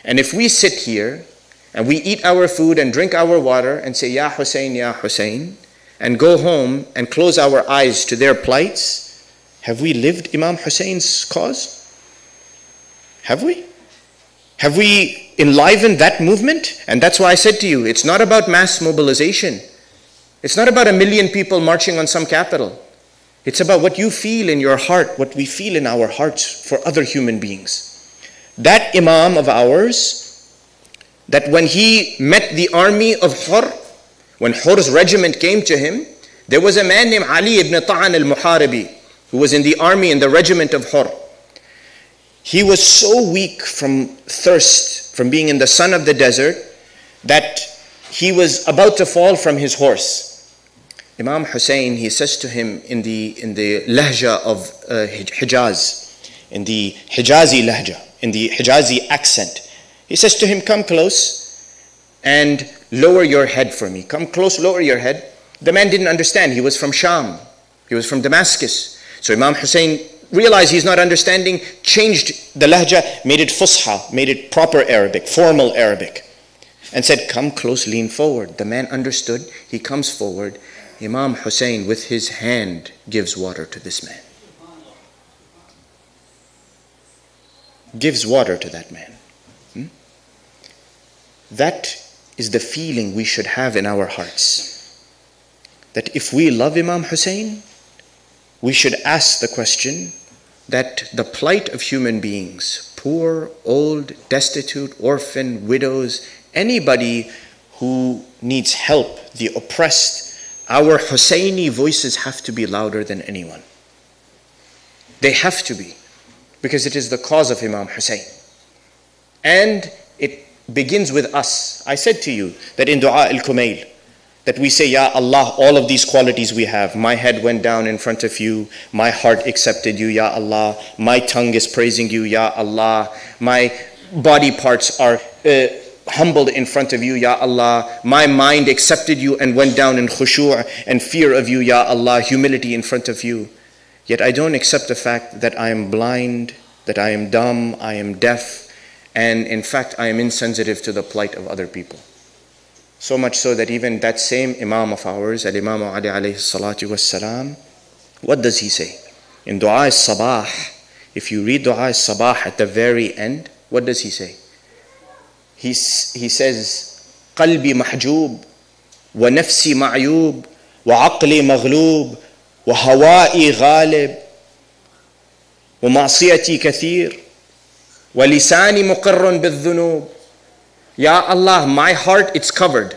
Speaker 7: And if we sit here and we eat our food and drink our water and say, Ya Hussein, and go home and close our eyes to their plights, have we lived Imam Hussein's cause? Have we? Have we enlivened that movement? And that's why I said to you, it's not about mass mobilization. It's not about 1 million people marching on some capital. It's about what you feel in your heart, what we feel in our hearts for other human beings. That Imam of ours, that when he met the army of Hur, when Hur's regiment came to him, there was a man named Ali ibn Ta'an al-Muharibi who was in the army in the regiment of Hur. He was so weak from thirst, from being in the sun of the desert, that he was about to fall from his horse. Imam Hussein, he says to him in the lahja of Hijaz, in the Hijazi lahja, in the Hijazi accent, he says to him, come close and lower your head for me. Come close, lower your head. The man didn't understand. He was from Sham. He was from Damascus. So Imam Hussein realized he's not understanding, changed the lahja, made it fusha, made it proper Arabic, formal Arabic, and said, come close, lean forward. The man understood. He comes forward. Imam Hussein with his hand gives water to this man. Gives water to that man. That is the feeling we should have in our hearts. That if we love Imam Hussein, we should ask the question that the plight of human beings, poor, old, destitute, orphan, widows, anybody who needs help, the oppressed, our Husseini voices have to be louder than anyone. They have to be, because it is the cause of Imam Hussein. And it begins with us. I said to you that in Dua al-Kumail, that we say, Ya Allah, all of these qualities we have. My head went down in front of you. My heart accepted you, Ya Allah. My tongue is praising you, Ya Allah. My body parts are humbled in front of you, Ya Allah. My mind accepted you and went down in khushu' and fear of you, Ya Allah. Humility in front of you. Yet I don't accept the fact that I am blind, that I am dumb, I am deaf, and in fact I am insensitive to the plight of other people. So much so that even that same Imam of ours, Al-Imam Ali alayhi salatu wassalam, what does he say? In Dua al-Sabah, if you read Dua al-Sabah at the very end, what does he say? He says, قلبي محجوب ونفسي معيوب وعقلي مغلوب وهوائي غالب. ومعصيتي كثير ولساني مقر بالذنوب. Ya Allah, my heart, it's covered.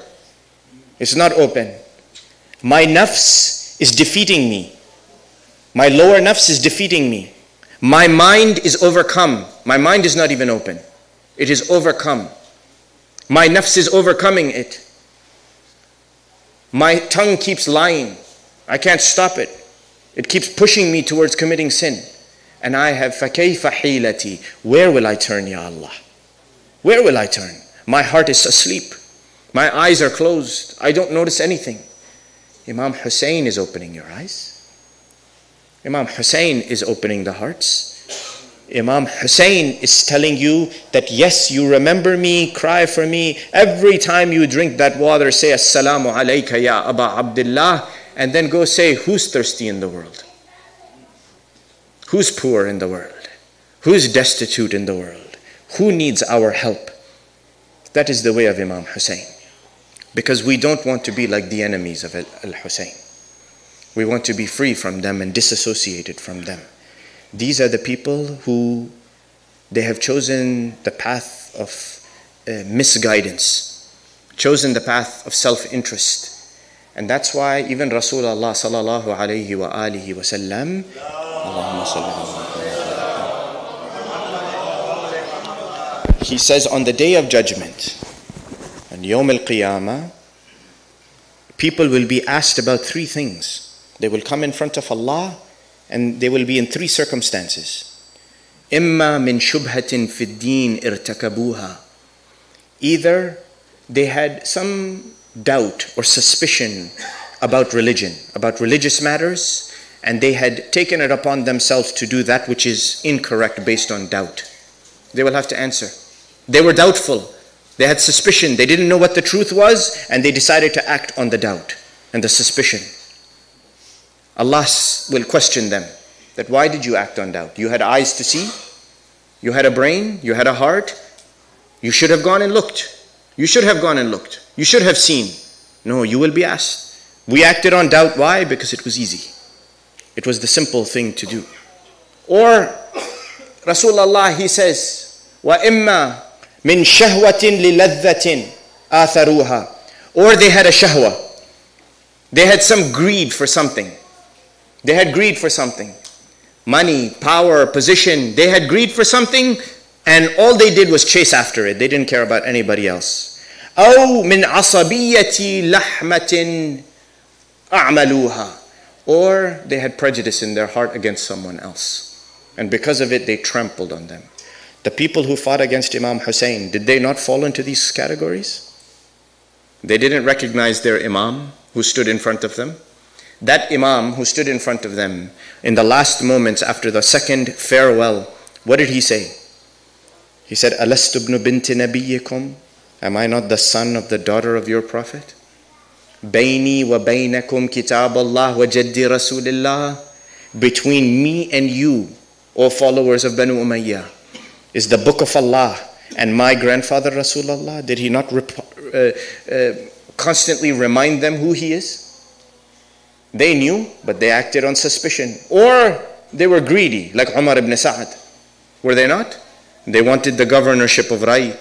Speaker 7: It's not open. My nafs is defeating me. My lower nafs is defeating me. My mind is overcome. My mind is not even open. It is overcome. My nafs is overcoming it. My tongue keeps lying. I can't stop it. It keeps pushing me towards committing sin. And I have فَكَيْفَ حِيلَتِي. Where will I turn, Ya Allah? Where will I turn? My heart is asleep. My eyes are closed. I don't notice anything. Imam Hussein is opening your eyes. Imam Hussein is opening the hearts. Imam Hussein is telling you that yes, you remember me, cry for me. Every time you drink that water, say Assalamu alayka ya Aba Abdullah, and then go say, who's thirsty in the world? Who's poor in the world? Who's destitute in the world? Who needs our help? That is the way of Imam Hussein. Because we don't want to be like the enemies of Al-Hussein. We want to be free from them and disassociated from them. These are the people who they have chosen the path of misguidance, chosen the path of self-interest. And that's why even Rasulullah sallallahu alayhi wa alihi wa sallam, Allahumma salli ala, he says on the day of judgment, on Yawm al-Qiyamah, people will be asked about three things. They will come in front of Allah and they will be in three circumstances. إِمَّا مِن شُبْهَةٍ فِي الدِّينِ ارْتَكَبُوهَا. Either they had some doubt or suspicion about religion, about religious matters, and they had taken it upon themselves to do that which is incorrect based on doubt. They will have to answer. They were doubtful. They had suspicion. They didn't know what the truth was, and they decided to act on the doubt and the suspicion. Allah will question them that why did you act on doubt? You had eyes to see, you had a brain, you had a heart, you should have gone and looked. You should have gone and looked. You should have seen. No, you will be asked. We acted on doubt. Why? Because it was easy. It was the simple thing to do. Or Rasulullah, he says, وَإِمَّا مِن شَهْوَةٍ لِلَذَّةٍ آثَرُوهَا. Or they had a shahwa. They had some greed for something. They had greed for something. Money, power, position. They had greed for something and all they did was chase after it. They didn't care about anybody else. أو من عصبية لحمة أعملوها. Or they had prejudice in their heart against someone else. And because of it, they trampled on them. The people who fought against Imam Hussein, did they not fall into these categories? They didn't recognize their Imam who stood in front of them. That Imam who stood in front of them in the last moments after the second farewell, what did he say? He said, Alastu ibn binti nabiyyikum? Am I not the son of the daughter of your prophet? Bayni wa baynakum kitab Allah wa jaddi Rasulillah. Between me and you, O followers of Banu Umayyah, is the book of Allah and my grandfather Rasulullah. Did he not constantly remind them who he is? They knew, but they acted on suspicion. Or they were greedy, like Umar ibn Sa'ad. Were they not? They wanted the governorship of Rai.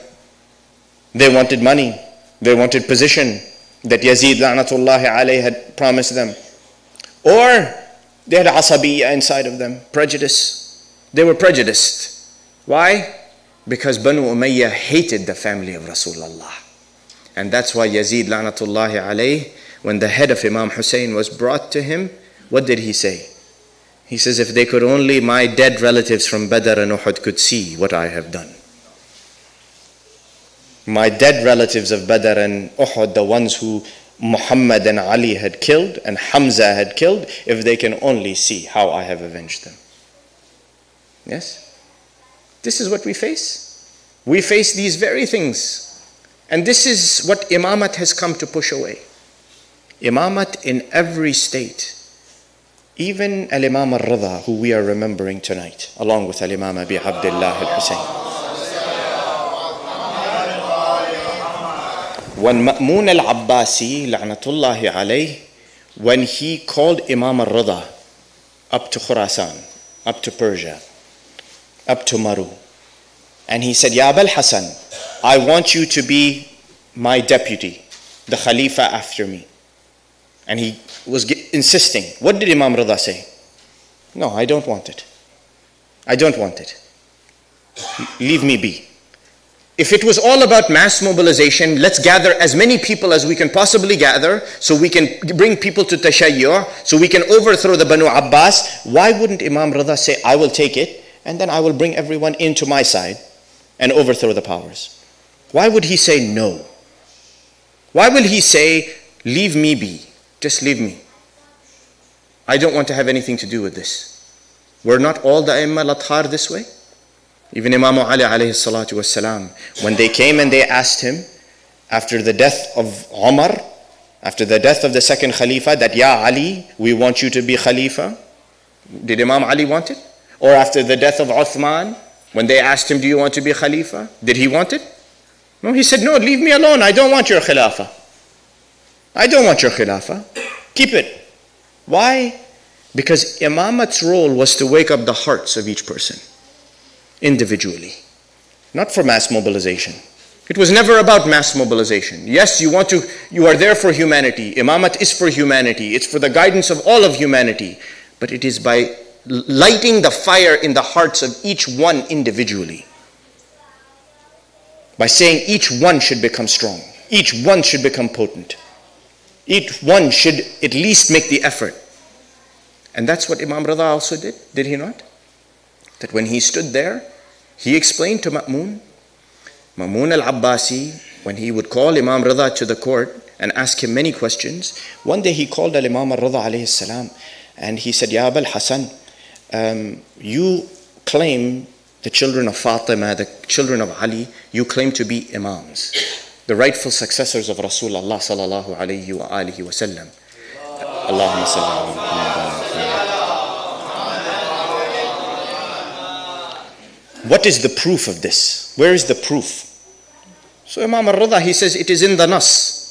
Speaker 7: They wanted money. They wanted position that Yazid la'natullahi alayhi had promised them. Or they had asabiyya inside of them, prejudice. They were prejudiced. Why? Because Banu Umayyah hated the family of Rasulullah. And that's why Yazid la'natullahi alayhi, when the head of Imam Hussein was brought to him, what did he say? He says, if they could only, my dead relatives from Badr and Uhud could see what I have done. My dead relatives of Badr and Uhud, the ones who Muhammad and Ali had killed and Hamza had killed, if they can only see how I have avenged them. Yes? This is what we face. We face these very things. And this is what Imamat has come to push away. Imamat in every state. Even Al-Imam al-Rida, who we are remembering tonight, along with Al-Imam Abi Abdullah al-Hussein. When Ma'mun al-Abbasi, la'natullahi alayh, when he called Imam al-Rida up to Khurasan, up to Persia, up to Maru. And he said, Ya Abul Hasan, I want you to be my deputy, the Khalifa after me. And he was insisting. What did Imam Rida say? No, I don't want it. I don't want it. Leave me be. If it was all about mass mobilization, let's gather as many people as we can possibly gather so we can bring people to Tashayyu', so we can overthrow the Banu Abbas. Why wouldn't Imam Rida say, I will take it and then I will bring everyone into my side and overthrow the powers? Why would he say no? Why will he say, leave me be, just leave me? I don't want to have anything to do with this. Were not all the Aimma Lathar this way? Even Imam Ali alayhi salatu wassalam, when they came and they asked him, after the death of Umar, after the death of the second Khalifa, that Ya Ali, we want you to be Khalifa. Did Imam Ali want it? Or after the death of Uthman, when they asked him, do you want to be Khalifa? Did he want it? No, he said, no, leave me alone. I don't want your Khilafah. I don't want your Khilafah. Keep it. Why? Because Imamat's role was to wake up the hearts of each person, individually, not for mass mobilization. It was never about mass mobilization. Yes, you are there for humanity. Imamat is for humanity. It's for the guidance of all of humanity. But it is by lighting the fire in the hearts of each one individually. By saying each one should become strong. Each one should become potent. Each one should at least make the effort. And that's what Imam Rida also did he not? That when he stood there, he explained to Ma'mun al-Abbasi, when he would call Imam Rida to the court and ask him many questions, one day he called Imam al-Rida alayhi salam and he said, Ya Abul Hasan, you claim the children of Fatima, the children of Ali, you claim to be imams, the rightful successors of Rasulullah sallallahu alayhi wa alihi wa sallam. Allahumma salli ala Muhammad. What is the proof of this? Where is the proof? So Imam al-Rida, he says it is in the Nas.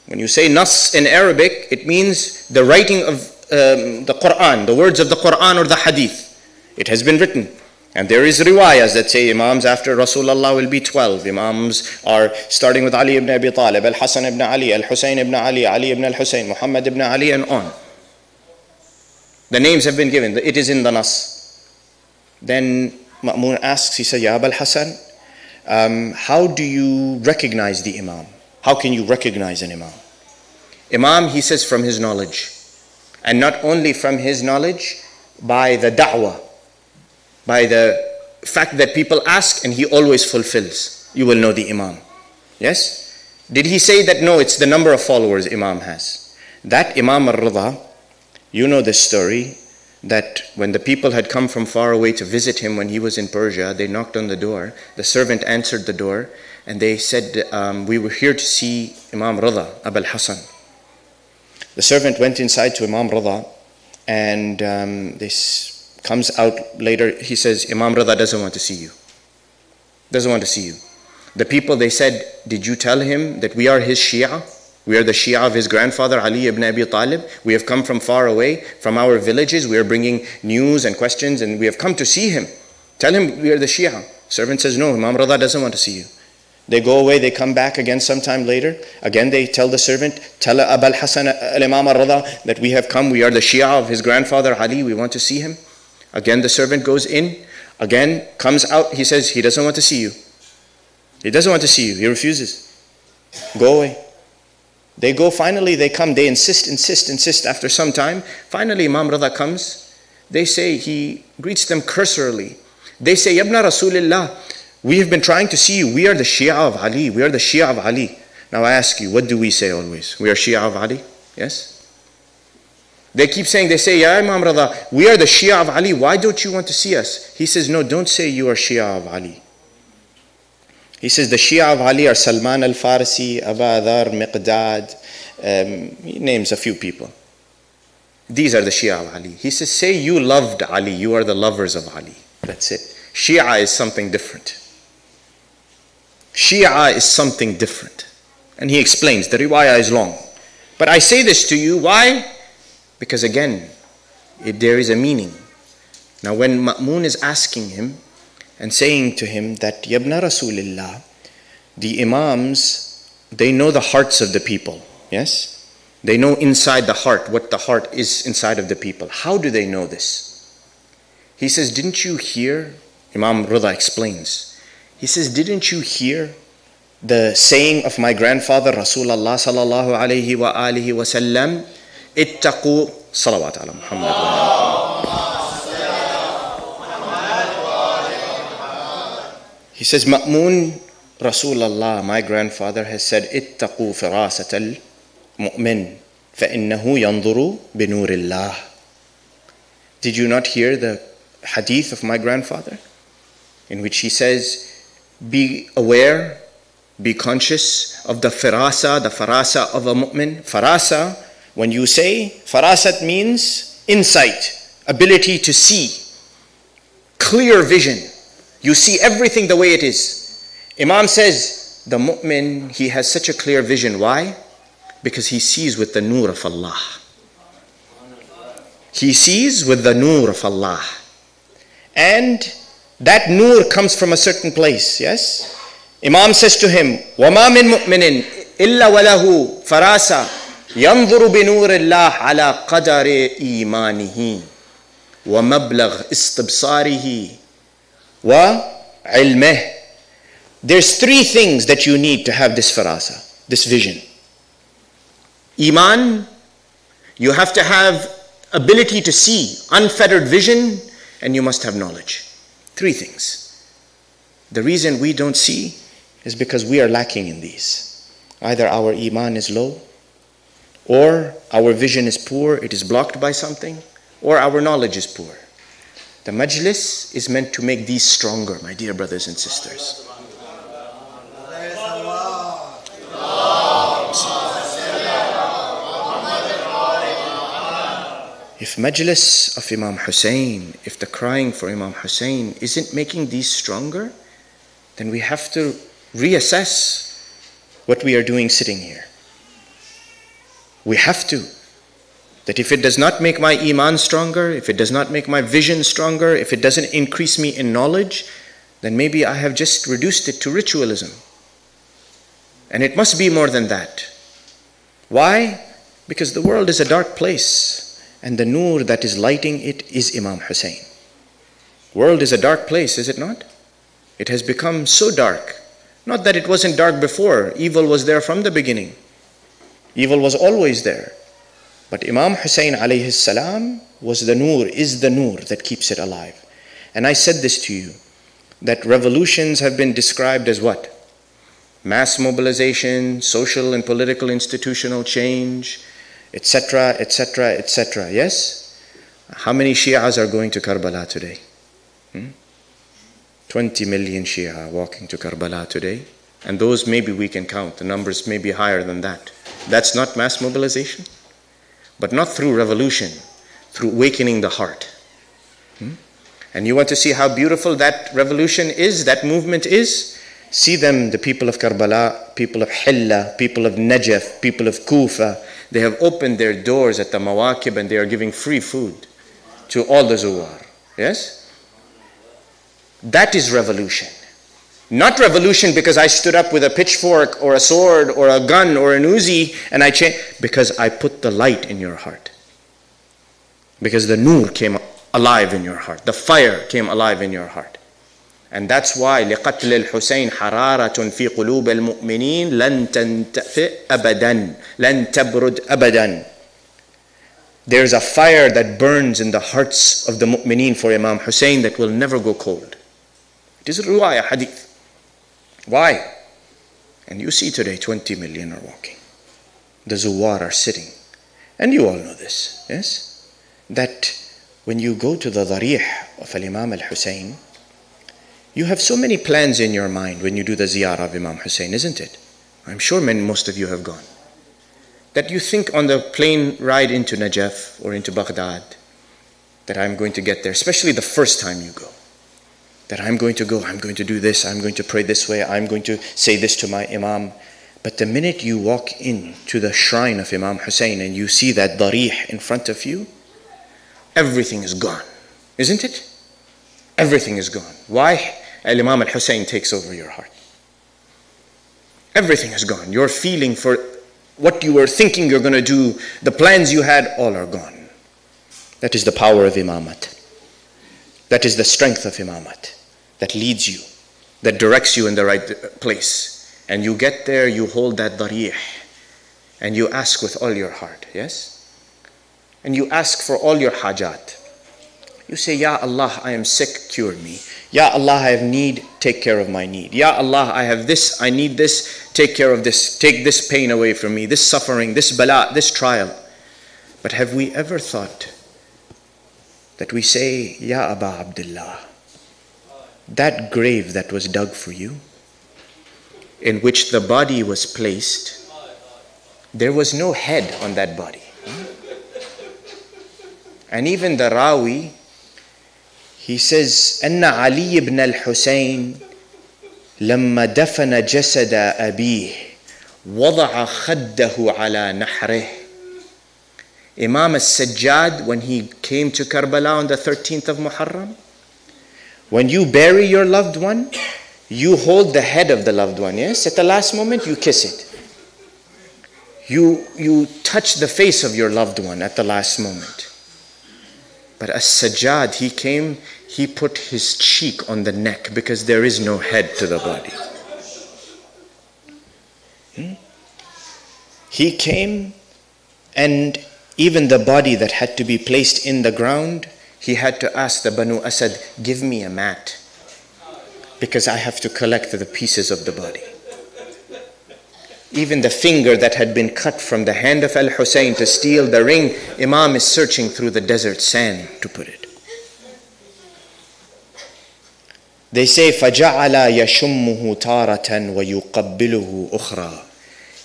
Speaker 7: When you say Nas in Arabic, it means the writing of the Quran, the words of the Quran or the Hadith. It has been written. And there is riwayas that say Imams after Rasulullah will be 12. Imams are starting with Ali ibn Abi Talib, Al-Hasan ibn Ali, Al-Husayn ibn Ali, Ali ibn Al-Husayn, Muhammad ibn Ali, and on. The names have been given. It is in the Nas. Then Ma'mun asks, he said, Ya Abul Hasan, how do you recognize the Imam? How can you recognize an Imam? Imam, he says, from his knowledge. And not only from his knowledge, by the da'wah, by the fact that people ask and he always fulfills. You will know the Imam. Yes? Did he say that? No, it's the number of followers Imam has. That Imam al-Rida, you know this story, that when the people had come from far away to visit him when he was in Persia, they knocked on the door. The servant answered the door and they said, we were here to see Imam Rida, Abul Hasan. The servant went inside to Imam Rida and this comes out later, he says, Imam Rida doesn't want to see you. Doesn't want to see you. The people, they said, did you tell him that we are his Shia? We are the Shia of his grandfather, Ali ibn Abi Talib. We have come from far away, from our villages. We are bringing news and questions and we have come to see him. Tell him we are the Shia. Servant says, no, Imam Rida doesn't want to see you. They go away, they come back again sometime later. Again, they tell the servant, tell Abul Hasan al-Imam al-Rida that we have come. We are the Shia of his grandfather, Ali. We want to see him. Again, the servant goes in, again, comes out. He says, he doesn't want to see you. He doesn't want to see you. He refuses. Go away. They go, finally, they come. They insist. After some time, finally, Imam Rida comes. They say, he greets them cursorily. They say, Yabna Rasulullah, we have been trying to see you. We are the Shia of Ali. We are the Shia of Ali. Now I ask you, what do we say always? We are Shia of Ali? Yes? They keep saying, they say, Ya Imam Rida, we are the Shia of Ali. Why don't you want to see us? He says, no, don't say you are Shia of Ali. He says, the Shia of Ali are Salman al-Farsi, Abu Adhar, Miqdad. He names a few people. These are the Shia of Ali. He says, say you loved Ali. You are the lovers of Ali. That's it. Shia is something different. Shia is something different. And he explains, the riwayah is long. But I say this to you, why? Because again, there is a meaning. Now when Ma'mun is asking him, and saying to him that, Yabna Rasulillah, the Imams, they know the hearts of the people, yes? They know inside the heart, what the heart is inside of the people. How do they know this? He says, didn't you hear? Imam Rida explains. He says, didn't you hear the saying of my grandfather, Rasulullah sallallahu alayhi wa alihi wa sallam, ittaqu salawat ala Muhammad wa alihi. He says, Ma'mun, Rasulullah, my grandfather, has said, ittaqu firasat al-mu'min, فَإِنَّهُ يَنْظُرُ بِنُورِ اللَّهِ. Did you not hear the hadith of my grandfather? In which he says, be aware, be conscious of the farasa of a mu'min. Farasa, when you say, farasat means insight, ability to see, clear vision. You see everything the way it is. Imam says, the mu'min, he has such a clear vision. Why? Because he sees with the nur of Allah. He sees with the nur of Allah. And that nur comes from a certain place, yes? Imam says to him, وَمَا مِن مُؤْمِنٍ إِلَّا وَلَهُ فَرَاسَةٌ يَنْظُرُ بِنُورِ اللَّهِ عَلَى قَدَرِ إِيمَانِهِ وَمَبْلَغْ إِسْتِبْصَارِهِ وَعِلْمِهِ. There's three things that you need to have this farasa, this vision. Iman, you have to have ability to see, unfettered vision, and you must have knowledge. Three things. The reason we don't see is because we are lacking in these. Either our iman is low, or our vision is poor, it is blocked by something, or our knowledge is poor. The majlis is meant to make these stronger, my dear brothers and sisters. If majlis of Imam Hussein, if the crying for Imam Hussein isn't making these stronger, then we have to reassess what we are doing sitting here. We have to. That if it does not make my iman stronger, if it does not make my vision stronger, if it doesn't increase me in knowledge, then maybe I have just reduced it to ritualism. And it must be more than that. Why? Because the world is a dark place. And the nur that is lighting it is Imam Hussein. World is a dark place, is it not? It has become so dark. Not that it wasn't dark before. Evil was there from the beginning. Evil was always there. But Imam Hussein alayhi salam was the nur, is the nur that keeps it alive. And I said this to you, that revolutions have been described as what? Mass mobilization, social and political institutional change, etc., etc., etc. Yes? How many Shias are going to Karbala today? 20 million Shia walking to Karbala today. And those maybe we can count. The numbers may be higher than that. That's not mass mobilization. But not through revolution, through awakening the heart. And you want to see how beautiful that revolution is, that movement is? See them, the people of Karbala, people of Hilla, people of Najaf, people of Kufa. They have opened their doors at the Mawakib and they are giving free food to all the Zuwar. Yes? That is revolution. Not revolution because I stood up with a pitchfork or a sword or a gun or an Uzi and I changed. Because I put the light in your heart. Because the nur came alive in your heart. The fire came alive in your heart. And that's why لقتل الحسين حرارة في قلوب المؤمنين لن تنطفئ أبدا لن تبرد أبدا. There's a fire that burns in the hearts of the mu'mineen for Imam Hussein that will never go cold. It is a riwayah hadith. Why? And you see today 20 million are walking. The Zuwar are sitting. And you all know this, yes? That when you go to the Darih of Imam al-Hussein, you have so many plans in your mind when you do the ziyarah of Imam Hussein, isn't it? I'm sure most of you have gone. That you think on the plane ride into Najaf or into Baghdad, that I'm going to get there, especially the first time you go. That I'm going to go, I'm going to do this, I'm going to pray this way, I'm going to say this to my Imam. But the minute you walk into the shrine of Imam Hussein and you see that darih in front of you, everything is gone, isn't it? Everything is gone. Why? Imam al-Hussein takes over your heart. Everything is gone. Your feeling for what you were thinking you're going to do, the plans you had, all are gone. That is the power of imamat. That is the strength of imamat that leads you, that directs you in the right place. And you get there, you hold that darih, and you ask with all your heart, yes? And you ask for all your hajat. You say, Ya Allah, I am sick, cure me. Ya Allah, I have need, take care of my need. Ya Allah, I have this, I need this, take care of this, take this pain away from me, this suffering, this bala, this trial. But have we ever thought that we say, Ya Aba Abdullah, that grave that was dug for you, in which the body was placed, there was no head on that body. And even the Rawi, he says, Anna Ali ibn al-Husayn لما دفن جسد أبيه وضع خده على نحره. Imam al-Sajjad, when he came to Karbala on the 13th of Muharram, when you bury your loved one, you hold the head of the loved one, yes? At the last moment, you kiss it. You touch the face of your loved one at the last moment. But as-Sajjad, he came, he put his cheek on the neck because there is no head to the body. He came, and even the body that had to be placed in the ground, he had to ask the Banu Asad, give me a mat, because I have to collect the pieces of the body. Even the finger that had been cut from the hand of Al-Hussein to steal the ring, Imam is searching through the desert sand to put it. They say, فَجَعَلَ يَشُمُّهُ تَارَةً وَيُقَبِّلُهُ أُخْرَى.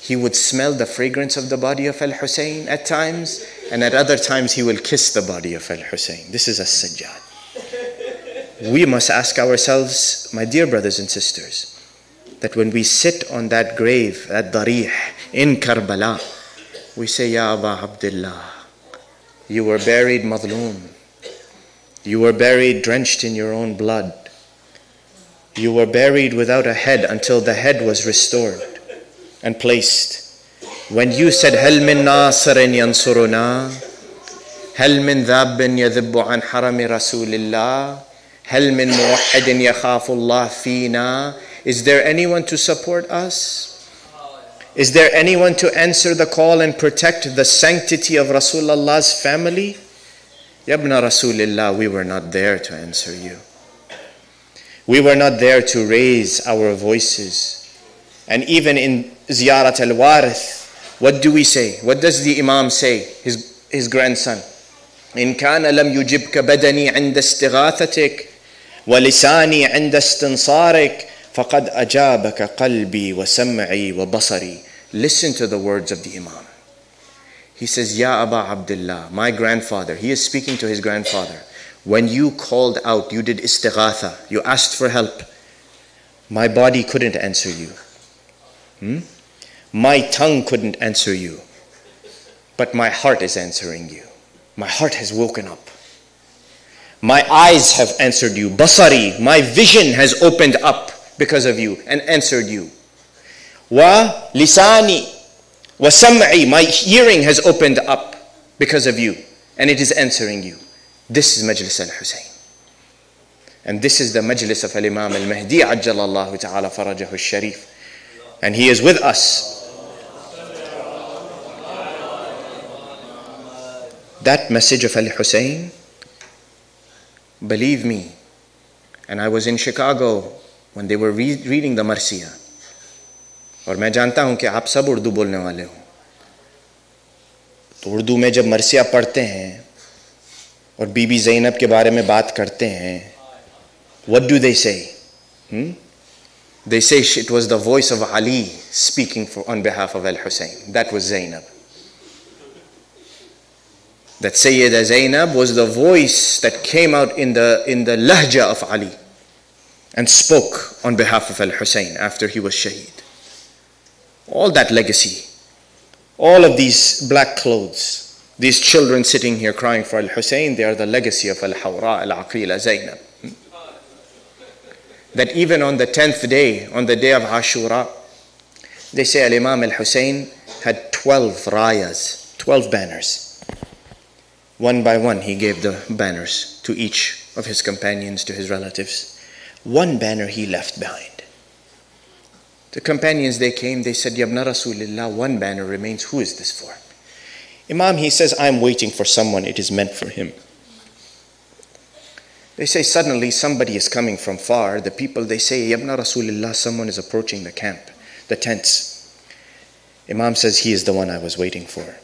Speaker 7: He would smell the fragrance of the body of Al-Hussein at times, and at other times he will kiss the body of Al-Hussein. This is as-Sajjad. We must ask ourselves, my dear brothers and sisters, that when we sit on that grave, that darih in Karbala, we say, Ya Aba Abdullah, you were buried madloom. You were buried drenched in your own blood. You were buried without a head until the head was restored and placed. When you said, Hal min nasirin yansuruna, Hal min dhabbin yadhibbu an harami Rasulillah, Hal min muwahhidin yakhafullah fina. Is there anyone to support us? Is there anyone to answer the call and protect the sanctity of Rasulullah's family? Yabna Rasulillah, we were not there to answer you. We were not there to raise our voices. And even in Ziyarat al-Warith, what do we say? What does the Imam say? His grandson. In kana lam yujibka badani inda istighathatik wa lisani inda istinsarik فَقَدْ أَجَابَكَ قَلْبِي وَسَمْعِي وَبَصَرِي. Listen to the words of the Imam. He says, Ya Aba Abdullah, my grandfather, he is speaking to his grandfather. When you called out, you did istighatha, you asked for help, my body couldn't answer you. My tongue couldn't answer you. But my heart is answering you. My heart has woken up. My eyes have answered you. Basari, my vision has opened up because of you and answered you. Wa lisani wa sam'i, my hearing has opened up because of you and it is answering you. This is Majlis al-Hussein. And this is the Majlis of Al-Imam al-Mehdi ajjalallahu ta'ala farajahu al-Sharif. And he is with us. That message of Al-Hussein, believe me, and I was in Chicago when they were reading the Marsiya. और मैं जानता हूँ कि आप सब उर्दू बोलने वाले हो. तो उर्दू में जब मरसिया पढ़ते हैं और बीबी ज़ैनब के बारे में बात करते हैं, what do they say? They say it was the voice of Ali speaking on behalf of Al-Hussein. That was Zainab. That Sayyida Zainab was the voice that came out in the lahja of Ali and spoke on behalf of Al-Hussein after he was shaheed. All that legacy, all of these black clothes, these children sitting here crying for Al-Hussein, they are the legacy of Al-Hawra Al-Aqila Zainab. that even on the 10th day, on the day of Ashura, they say Al-Imam al-Hussein had 12 rayas, 12 banners. One by one he gave the banners to each of his companions, to his relatives. One banner he left behind. The companions, they came, they said, Yabna Rasulillah, one banner remains. Who is this for? Imam, he says, I'm waiting for someone. It is meant for him. They say suddenly somebody is coming from far. The people, they say, Yabna Rasulillah, someone is approaching the camp, the tents. Imam says, he is the one I was waiting for.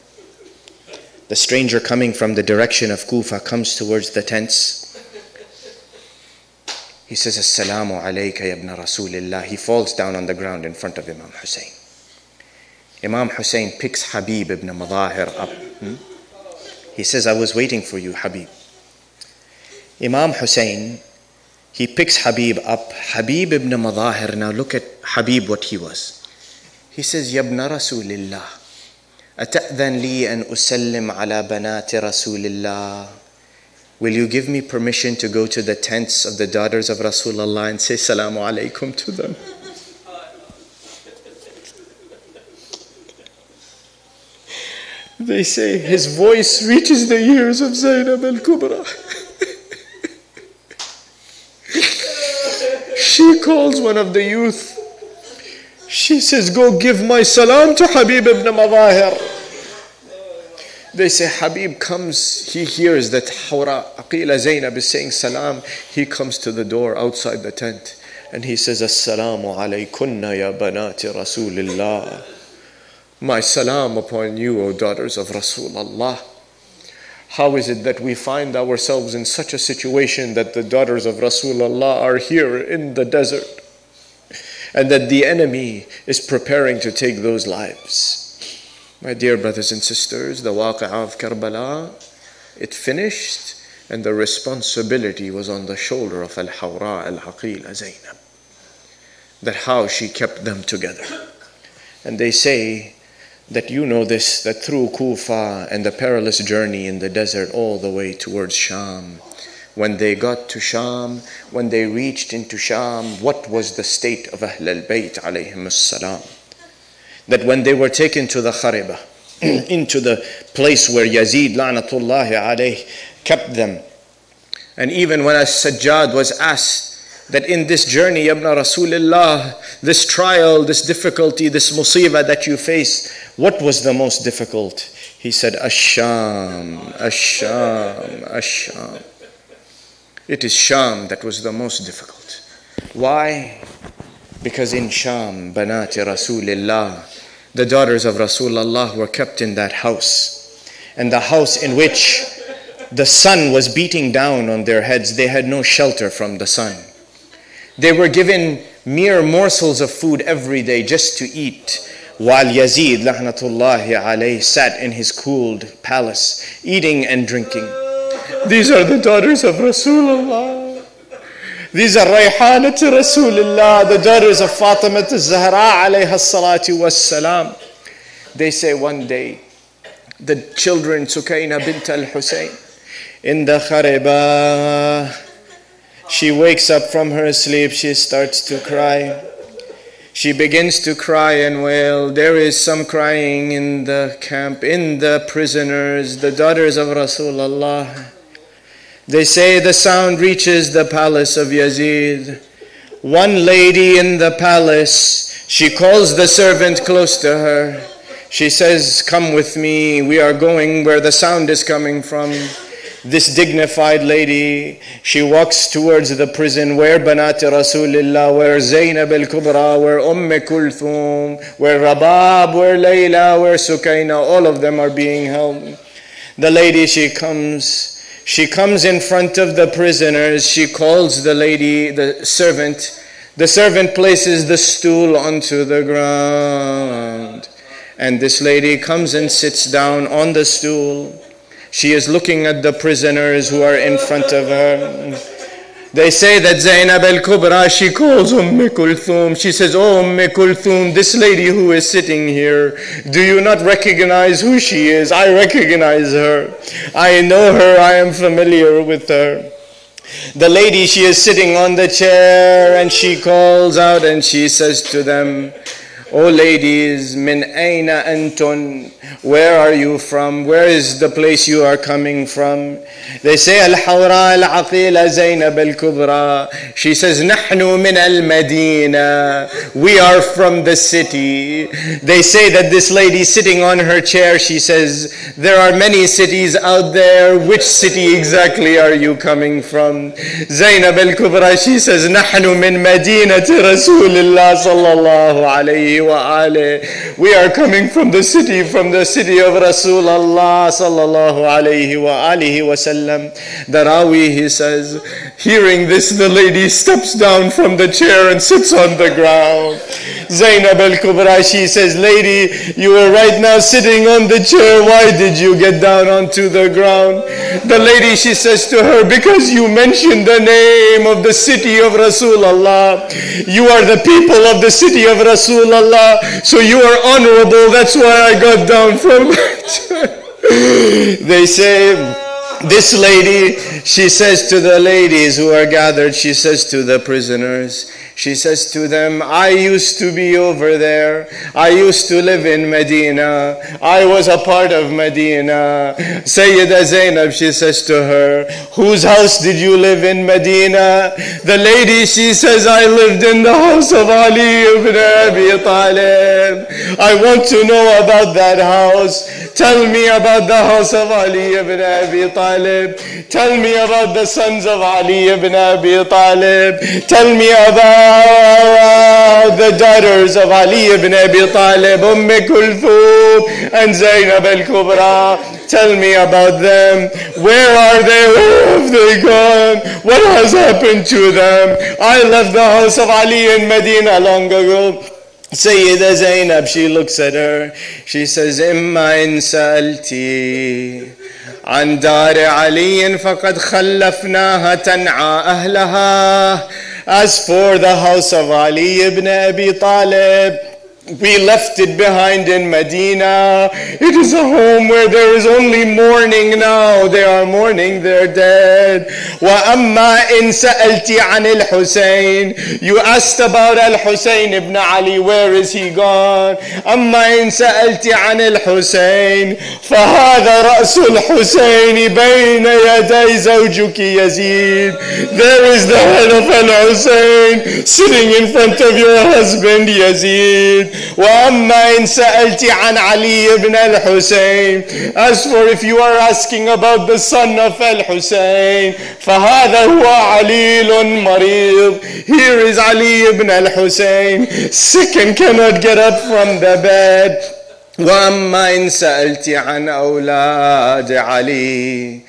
Speaker 7: The stranger coming from the direction of Kufa comes towards the tents. He says, Assalamu alayka yabna Rasulillah. He falls down on the ground in front of Imam Hussein. Imam Hussein picks Habib ibn Madahir up. He says, I was waiting for you, Habib. Imam Hussein, he picks Habib up. Habib ibn Madahir, now look at Habib, what he was. He says, Yabna Rasulillah, ata'dhan li an usallim ala banati Rasulillah. Will you give me permission to go to the tents of the daughters of Rasulullah and say Salamu Alaikum to them? They say his voice reaches the ears of Zainab al-Kubra. She calls one of the youth. She says, go give my salam to Habib ibn Madahir. They say Habib comes, he hears that Hawra, Aqila Zainab is saying salam. He comes to the door outside the tent and he says, Assalamu alaykunna ya banati Rasulillah. My salam upon you, O daughters of Rasulullah. How is it that we find ourselves in such a situation that the daughters of Rasulullah are here in the desert and that the enemy is preparing to take those lives? My dear brothers and sisters, the waqa'ah of Karbala, it finished and the responsibility was on the shoulder of Al-Hawra Al-Aqila Zainab. That how she kept them together. And they say that you know this, that through Kufa and the perilous journey in the desert all the way towards Sham, when they got to Sham, when they reached into Sham, what was the state of Ahl al-Bayt alayhim as-salam? That when they were taken to the Khariba, into the place where Yazid la'natullahi alayh kept them, and even when As-Sajjad was asked that in this journey, Yabna Rasulullah, this trial, this difficulty, this musibah that you face, what was the most difficult? He said, Ash-Sham, Ash-Sham, Ash-Sham. It is Sham that was the most difficult. Why? Because in Sham, Banati Rasulillah, the daughters of Rasulullah were kept in that house. And the house in which the sun was beating down on their heads, they had no shelter from the sun. They were given mere morsels of food every day just to eat, while Yazid, lahnatullahi alayh, sat in his cooled palace, eating and drinking. These are the daughters of Rasulullah. These are Rayhanat Rasulullah, the daughters of Fatima al-Zahra alayha salatu was-salam. They say one day, the children Sukaina bint al-Husayn, in the Khariba, she wakes up from her sleep, she starts to cry. She begins to cry and wail. There is some crying in the camp, in the prisoners, the daughters of Rasulullah. They say the sound reaches the palace of Yazid. One lady in the palace, she calls the servant close to her. She says, come with me, we are going where the sound is coming from. This dignified lady, she walks towards the prison where Banat Rasulillah, where Zainab al-Kubra, where Kulthum, where Rabab, where Layla, where Sukaina, all of them are being held. The lady, she comes in front of the prisoners. She calls the lady, the servant. The servant places the stool onto the ground. And this lady comes and sits down on the stool. She is looking at the prisoners who are in front of her. They say that Zainab al-Kubra, she calls Kulthum. She says, oh Kulthum, this lady who is sitting here, do you not recognize who she is? I recognize her. I know her. I am familiar with her. The lady, she is sitting on the chair and she calls out and she says to them, "O ladies, min aina antun, where are you from? Where is the place you are coming from?" They say, "Al-Hawra al-Aqila Zainab al-Kubra." She says, "Nahnu min al-Madina." We are from the city. They say that this lady sitting on her chair, she says, "There are many cities out there. Which city exactly are you coming from?" Zainab al-Kubra, she says, "Nahnu min Madinati Rasulillah sallallahu alayhi wa alihi." We are coming from the city of Rasulullah sallallahu alayhi wa alihi wa sallam. The Rawi, he says, hearing this, the lady steps down from the chair and sits on the ground. Zainab al-Kubra, she says, "Lady, you were right now sitting on the chair. Why did you get down onto the ground?" The lady, she says to her, "Because you mentioned the name of the city of Rasulullah. You are the people of the city of Rasulullah, so you are honorable. That's why I got down from my chair." They say, this lady, she says to the ladies who are gathered, she says to the prisoners, she says to them, "I used to be over there. I used to live in Medina. I was a part of Medina." Sayyida Zainab, she says to her, "Whose house did you live in Medina?" The lady, she says, "I lived in the house of Ali ibn Abi Talib." "I want to know about that house. Tell me about the house of Ali ibn Abi Talib. Tell me about the sons of Ali ibn Abi Talib. Tell me about the daughters of Ali ibn Abi Talib, Kulthum and Zainab al-Kubra. Tell me about them. Where are they? Where have they gone? What has happened to them? I left the house of Ali in Medina long ago." Sayyida Zainab, she looks at her. She says, "Imma in sa'alti عن دار علي فقد خلفناها تنعى أهلها." As for the house of Ali ibn Abi Talib, we left it behind in Medina. It is a home where there is only mourning now. They are mourning their dead. وَأَمَّا إِن سَأَلْتِ عَنِ الْحُسَيْنِ. You asked about Al-Husayn ibn Ali. Where is he gone? أَمَّا إِن سَأَلْتِ عَنِ الْحُسَيْنِ فَهَذَا رَأْسُ الْحُسَيْنِ بَيْنَ يَدَيْ زَوْجُكِ يَزِيد. There is the head of Al-Husayn sitting in front of your husband Yazid. وَأَمَّا إِن سَأَلْتِ عَنْ عَلِيِّ ibn al-Husayn. As for if you are asking about the son of al-Husayn, فَهَذَا هُوَ عَلِيلٌ مَرِيضٌ. Here is Ali ibn al-Husayn, sick and cannot get up from the bed. وَأَمَّا إِن سَأَلْتِ عَنْ أَوْلَادِ عَلِيٍّ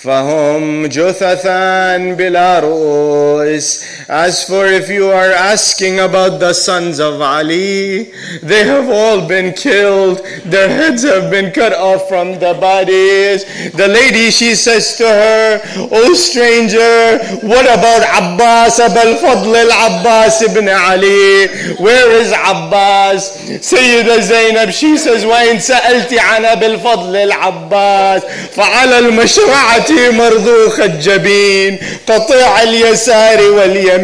Speaker 7: فَهُمْ جُثَثًا بِلَا رُؤُوسٍ. As for if you are asking about the sons of Ali, they have all been killed. Their heads have been cut off from the bodies. The lady, she says to her, "O stranger, what about Abbas, Abul Fadl al-Abbas ibn Ali? Where is Abbas?" Sayyida Zainab, she says, وَإِن سَأَلْتِ عَنْ أبي الفضل العباس فعلى المشرعة مرضوخ الجبين قطيع اليسار واليمين.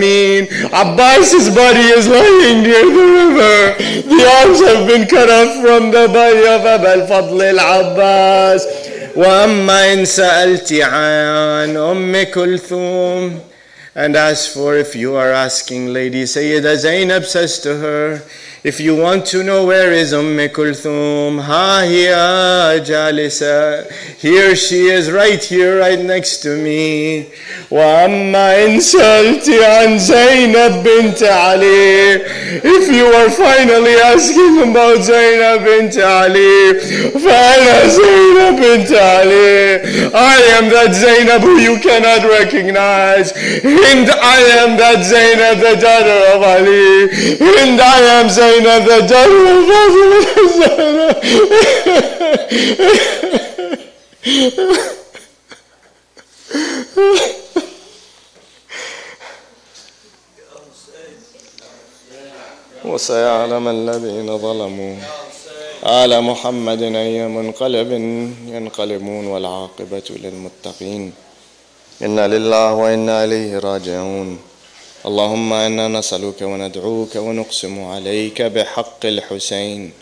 Speaker 7: Abbas's body is lying near the river. The arms have been cut off from the body of Abul Fadl al-Abbas. وَأَمَّا إِن سَأَلْتِ عَنْ أُمِّ كُلْثُومٍ. And as for if you are asking, lady, Sayyida Zainab says to her, if you want to know where is Kulthum, ha hiya jalisa, here she is right here, right next to me. Wa amma in salti an Zainab bint Ali. If you are finally asking about Zainab bint Ali, fa'ana Zainab bint Ali. I am that Zainab who you cannot recognize. And I am that Zainab, the daughter of Ali. And I am Zainab, the daughter of وسيعلم الذين ظلموا على محمد أي منقلب ينقلبون والعاقبة للمتقين. إنا لله وإنا إليه راجعون. اللهم إنا نسألك وندعوك ونقسم عليك بحق الحسين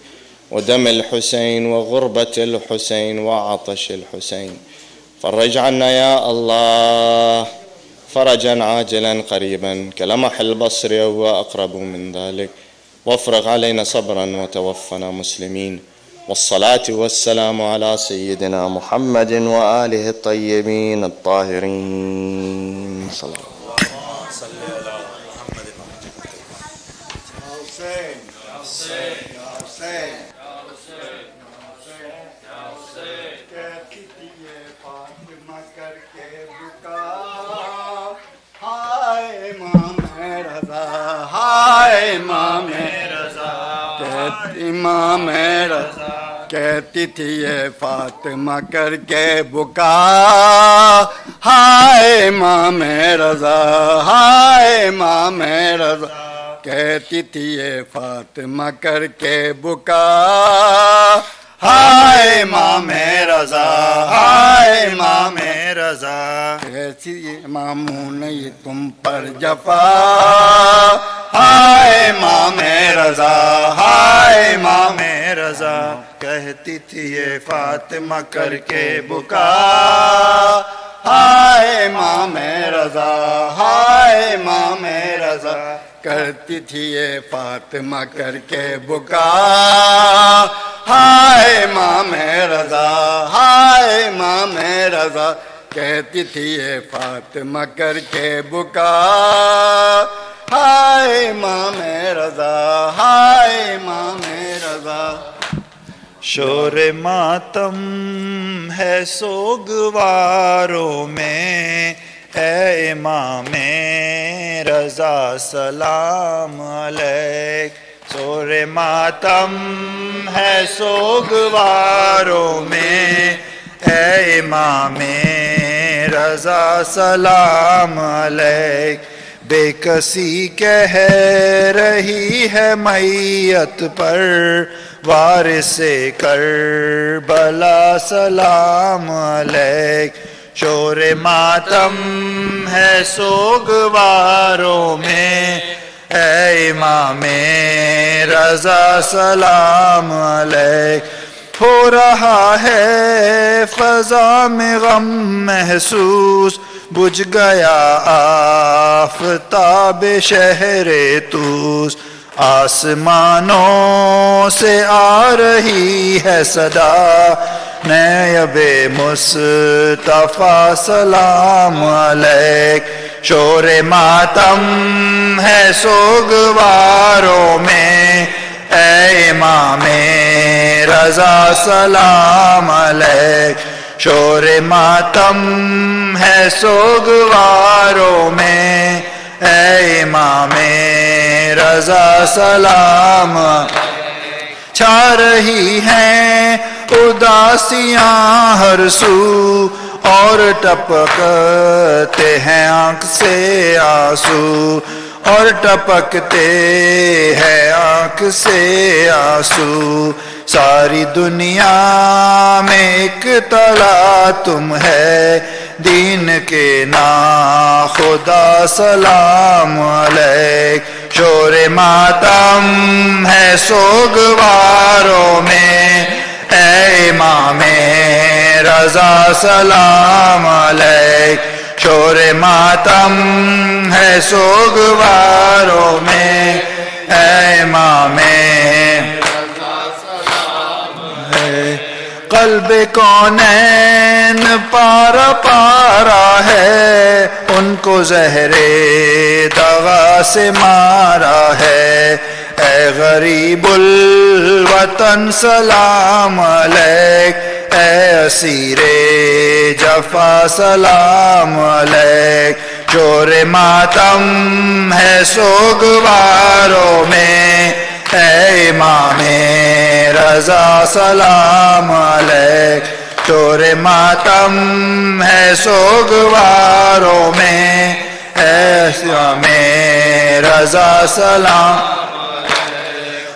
Speaker 7: ودم الحسين وغربة الحسين وعطش الحسين، فرج عنا يا الله فرجا عاجلا قريبا كلمح البصر أو أقرب من ذلك، وافرغ علينا صبرا وتوفنا مسلمين. والصلاة والسلام على سيدنا محمد وآله الطيبين الطاهرين. صلى الله
Speaker 8: امام رضا کہتی تھی یہ فاطمہ کر کے بکا، ہائے امام رضا، ہائے امام رضا کہتی تھی یہ فاطمہ کر کے بکا، ہائے امام رضا، ہائے امام رضا کیسی اماموں نے تم پر جفا، ہائے امام رضا، ہائے امام رضا کہتی تھی یہ فاطمہ کر کے بکا، ہائے امام رضا، ہائے امام رضا کرتی تھی یہ فاطمہ کر کے بکا، ہائے امام رضا، ہائے امام رضا کہتی تھی یہ فاطمہ کر کے بکا، ہائے امام رضا، ہائے امام رضا
Speaker 9: شور ماتم ہے سوگواروں میں، اے امام رضا سلام علیک، شور ماتم ہے سوگواروں میں، اے امام رضا سلام علیک، بے کسی کہہ رہی ہے میت پر، وارث کربلا سلام علیک، شور ماتم ہے سوگواروں میں، اے امام رضا سلام علیک، ہو رہا ہے فضا میں غم محسوس، بجھ گیا آفتاب شہر طوس، آسمانوں سے آ رہی ہے صدا، نیب مصطفیٰ سلام علیک، شور ماتم ہے سوگواروں میں، اے امام رضا سلام علیک، شور ماتم ہے سوگواروں میں، اے امام رضا سلام، چھا رہی ہیں اداسیاں ہر سو، اور ٹپکتے ہیں آنکھ سے آنسو، اور ٹپکتے ہیں آنکھ سے آنسو، ساری دنیا میں ایک طلع تم ہے، دین کے ناخدا سلام علیک، شور ماتم ہے سوگواروں میں، اے امام رضا سلام علیک، شور ماتم ہے سوگواروں میں، اے امام قلب کونین پارا پارا ہے، ان کو زہر دغا سے مارا ہے، اے غریب الوطن سلام علیک، اے اسیر جفا سلام علیک، شور ماتم ہے سوگواروں میں، اے امام رضا سلام علیک، شور ماتم ہے سوگواروں میں، اے امام رضا سلام،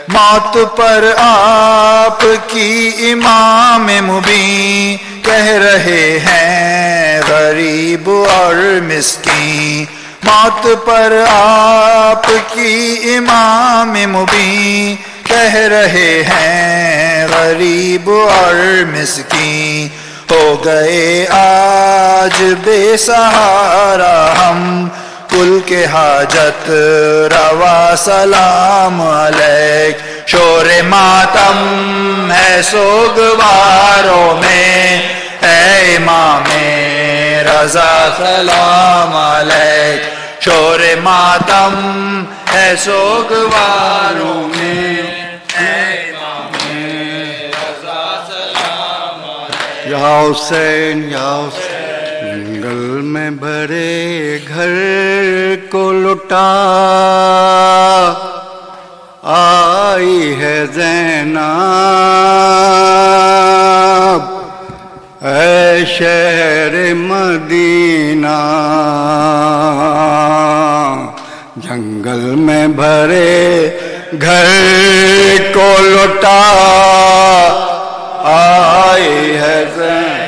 Speaker 9: موت پر آپ کی امام مبین کہہ رہے ہیں غریب اور مسکین، موت پر آپ کی امام مبین کہہ رہے ہیں غریب اور مسکین، ہو گئے آج بے سہارا ہم کل کے حاجت روا سلام علیک، شور ماتم ہے سوگواروں میں اے امام رضا سلام علیک، شور ماتم ہے سوگواروں میں اے امام رضا سلام علیک۔
Speaker 8: یا حسین یا حسین، جنگل میں بھرے گھر کو لٹا آئی ہے زینب، اے شہر مدینہ، جنگل میں بھرے گھر کو لٹا آئی ہے زینب،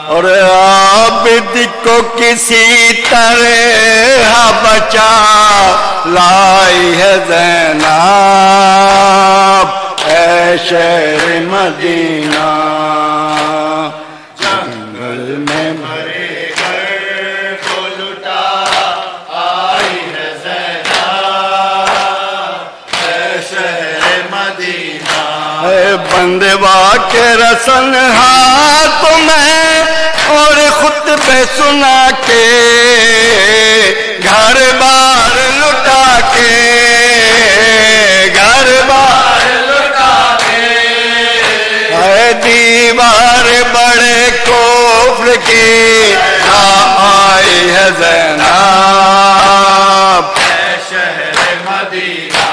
Speaker 8: اور عابد کو کسی طرح بچا لائی ہے زینب، اے شہر مدینہ، جنگل میں بھرے گھر کو لٹا آئی ہے زینب، اے شہر مدینہ، اے بندوا کے رسن ہاتھ میں اور خطبے سنا کے گھر بار لٹا کے، گھر بار لٹا کے، اے دیوار بڑے کفر کی آئی ہے زینب، اے شہر مدینہ،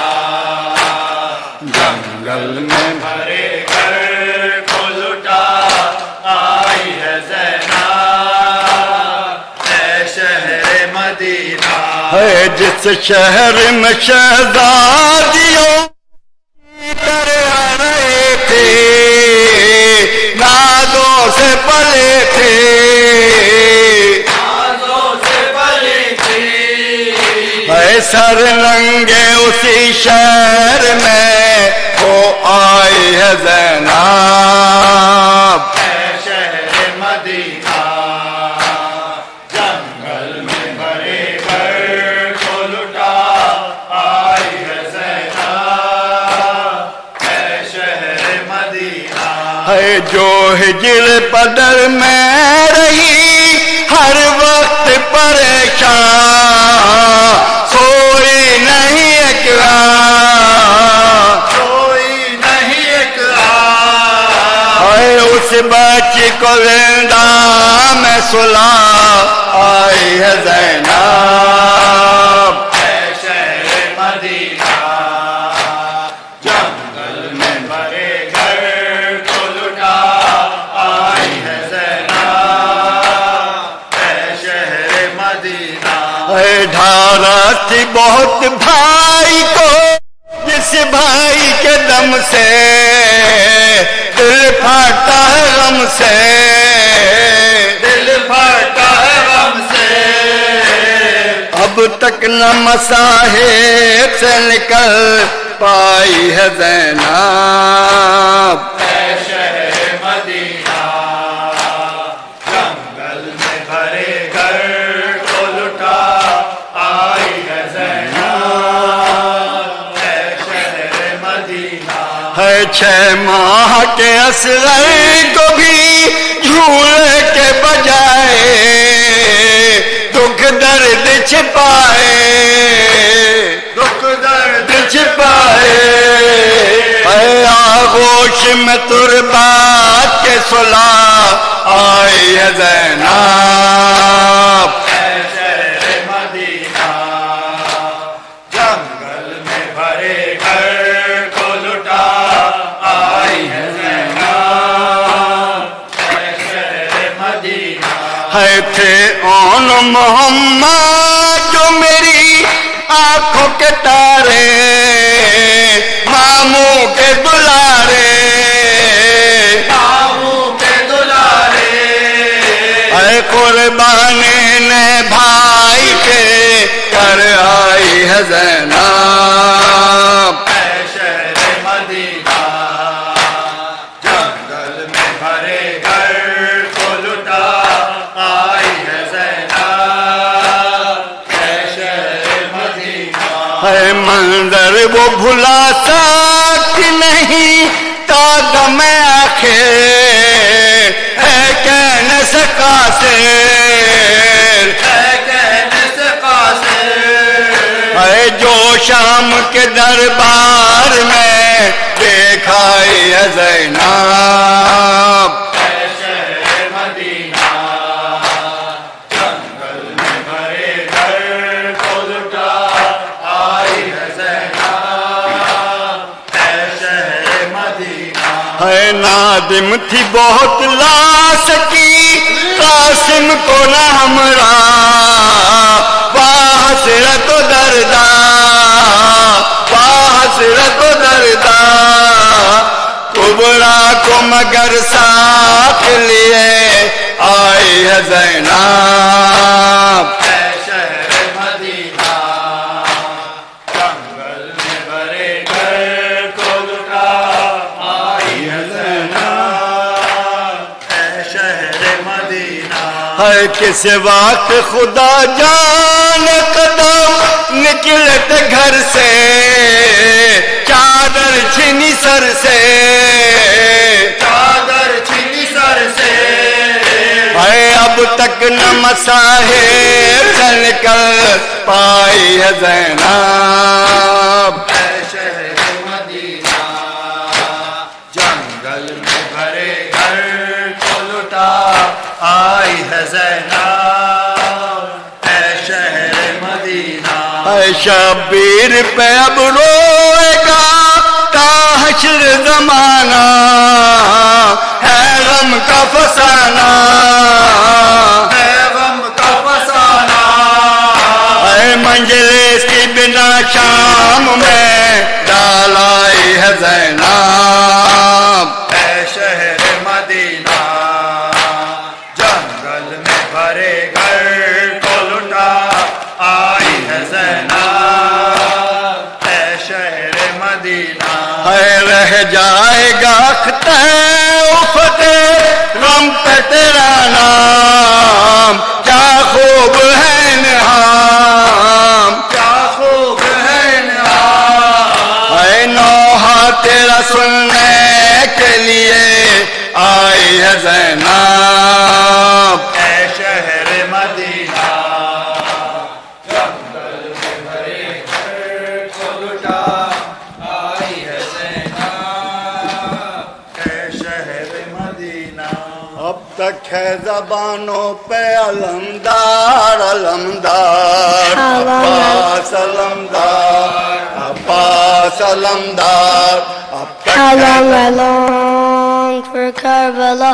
Speaker 8: جنگل میں بھرے گھر کو لٹا آئی ہے زینب، اے شہر مدینہ، ہے جس شہر میں شہزادیوں کی طرح رہے تھے، نازوں سے پلے تھے، نازوں سے پلے تھے، اے سر ننگے اسی شہر میں وہ آئی ہے زینب، اے شہر مدینہ، جنگل میں بھرے گھر کو لٹا آئی ہے زینب، اے شہر مدینہ، ہے جو ہجر پدر میں رہی ہر وقت پریشان، سوئی نہیں ایک اس بچی کو زندہ میں سلا آئی ہے زینب، اے شہر مدینہ، جنگل میں بھرے گھر کو لٹا آئی ہے زینب، اے شہر مدینہ، اے ڈھارا تھی بہت بھائی کو جس بھائی کے دم سے دل پھاٹا ہے غم سے، دل پھاٹا ہے غم سے، اب تک نہ مصاحب سے نکل پائی ہے زینب، اے شہر مدینہ، جنگل میں بھرے گھر کو لٹا آئی ہے زینب، اے شہر مدینہ، ہے 6 ماہ کے اصغر کو بھی جھولے کے بجائے دکھ درد چھپائے، دکھ درد چھپائے، اے آغوش میں تربات کے صلح آئی ہے زینب، اے شہر مدینہ، جنگل میں بھرے گھر کو لٹا آئی ہے زینب، اے شہر مدینہ، ہے تھے اون محمد جو میری آنکھوں کے تارے، ہے منظر وہ بھلا سکتی نہیں تا دم آخر ہے کہنے سے قاصر ہے جو شام کے دربار میں دیکھا ہے زینب نادم تھی بہت لا سکی قاسم کو نہ ہمراہ حسرت و دردا حسرت و دردا کبرا کو مگر ساتھ لیے آئی ہے زینب کس وقت خدا جان قدم نکلے تھے گھر سے چادر چھینی سر سے اب تک نہ مساحب سے نکل پائی ہے زینب جنگل میں بھرے گھر کو لٹا آئی ہے زینب اے شہر مدینہ اے شبیر پہ اب روئے گا تا حشر زمانہ ہے غم کا فسانہ اے منجلس کی بنا شام میں ڈالائی ہے زینب اے شہر مدینہ جنگل میں بھرے گھر کو لٹا آئی ہے زینب اے شہر مدینہ ہے رہ جائے گا غم پہ تیرا نام کیا خوب ہے نام اے نوحہ تیرا سننے کے لیے آئی ہے زینب اے شہر مدینہ جنگل میں بھرے گھر کو لٹا آئی ہے زینب اے شہر مدینہ اب تک ہے زبانوں پہ علمدار علمدار عباس علمدار عباس علمدار
Speaker 1: How long I long for Karbala,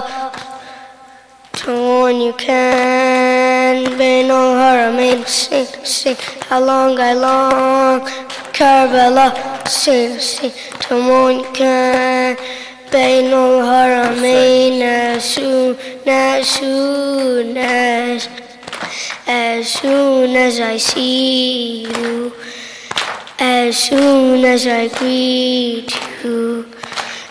Speaker 1: to one you can, Bain al Haramain, sing, sing. How long I long for Karbala, sing, sing. To one you can, Bain al Haramain, as soon as I see you. As soon as I greet you,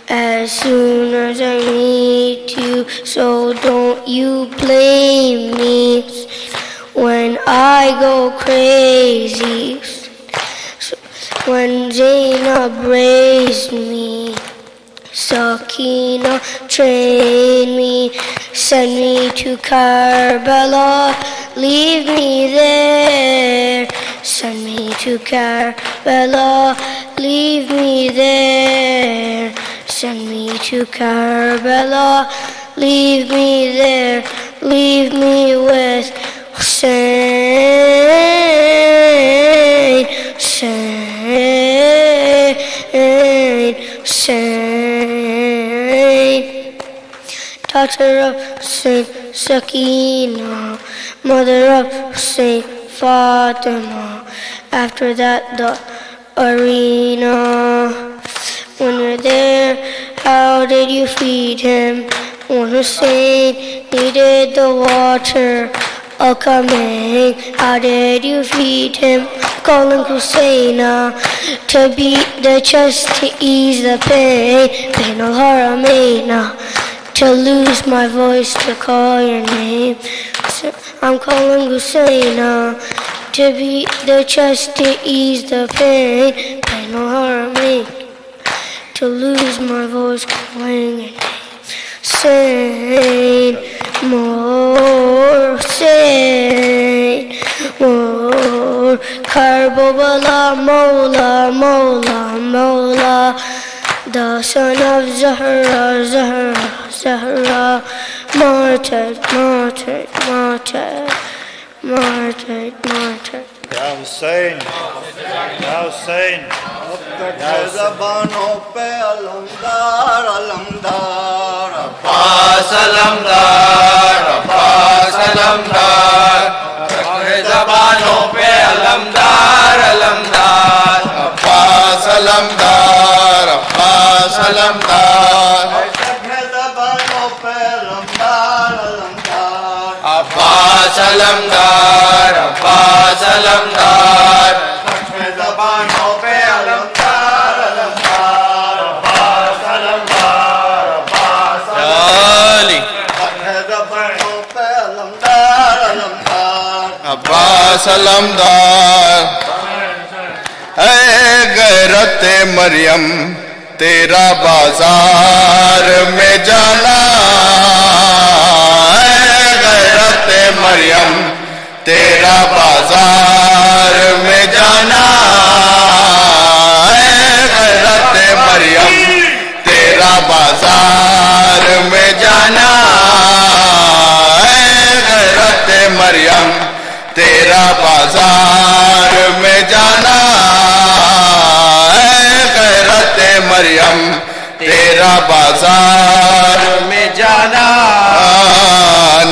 Speaker 1: as soon as I meet you, so don't you blame me when I go crazy. When Zainab raised me, Sakina trained me, send me to Karbala, leave me there. Send me to Karbala, leave me there. Send me to Karbala, leave me there. Leave me with Hussein, Hussein, Hussein. Daughter of Hussein, Sakina, mother of Hussein, Fatima. After that, the arena. When you're there, how did you feed him? When Hussein needed the water, coming, how did you feed him? Calling Husseina to beat the chest to ease the pain. Bain al Haramaina, to lose my voice to call your name. I'm calling Husseina to beat the chest to ease the pain. Play no harmony to lose my voice playing. Sing more, sing more. Karbala, Mola, Mola, Mola. The son of Zahra, Zahra, Zahra. Martyred, martyred, martyred, martyred, martyred.
Speaker 9: Ya Hussein, Ya Hussein.
Speaker 8: اب تک ہے زبانوں پہ علمدار علمدار
Speaker 5: عباس علمدار عباس علمدار زبانوں پہ علمدار علمدار عباس علمدار عباس علمدار
Speaker 8: تک ہے زبانوں پہ علمدار علمدار
Speaker 5: عباس علمدار عباس علمدار
Speaker 8: زبانوں پہ علمدار علمدار عباس علمدار عباس زبانوں پہ علمدار علمدار
Speaker 3: عباس علمدار. اے غیرت مریم تیرا بازار میں جانا. اے غیرت مریم تیرا بازار میں جانا. اے غیرت مریم تیرا بازار میں جانا. اے غیرت مریم تیرا بازار میں جانا. اے غیرت مریم تیرا بازار میں جانا.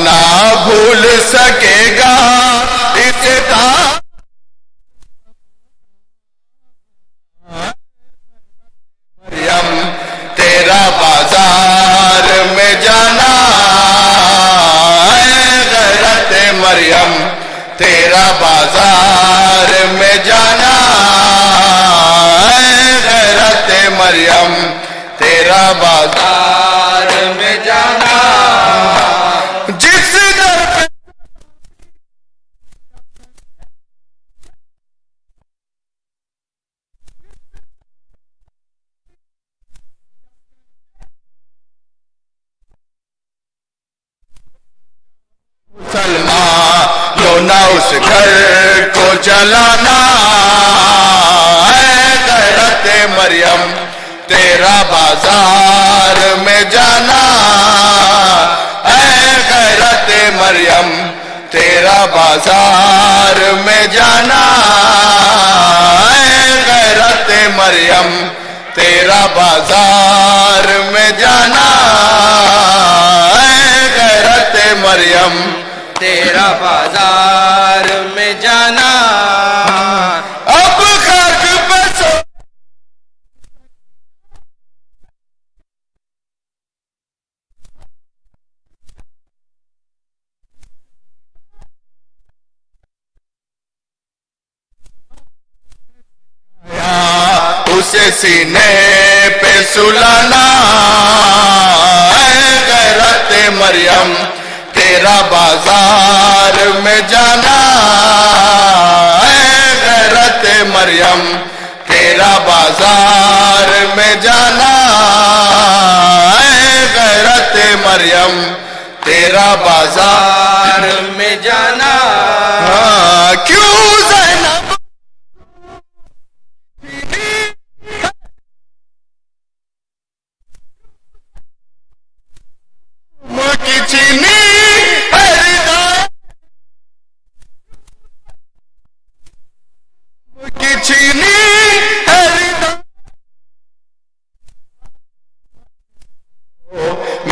Speaker 3: نہ بھول سکے گا اس مریم تیرا بازار میں جانا. اے غیرت مریم تیرا بازار میں جانا. اے غیرت مریم تیرا بازار میں جانا. جس در پہ مسلمان نہ اس گھر کو جلانا. اے غیرت مریم تیرا بازار میں جانا. اے غیرت مریم تیرا بازار میں جانا. اے غیرت مریم تیرا بازار میں جانا. اے غیرت مریم تیرا بازار میں جانا. اب خاک پہ سو اسے سینے پہ سلانا. اے غیرت مریم تیرا بازار میں جانا. اے غیرت مریم تیرا بازار میں جانا. اے غیرت مریم تیرا بازار میں جانا. کیوں زینب کی چینی کی چینی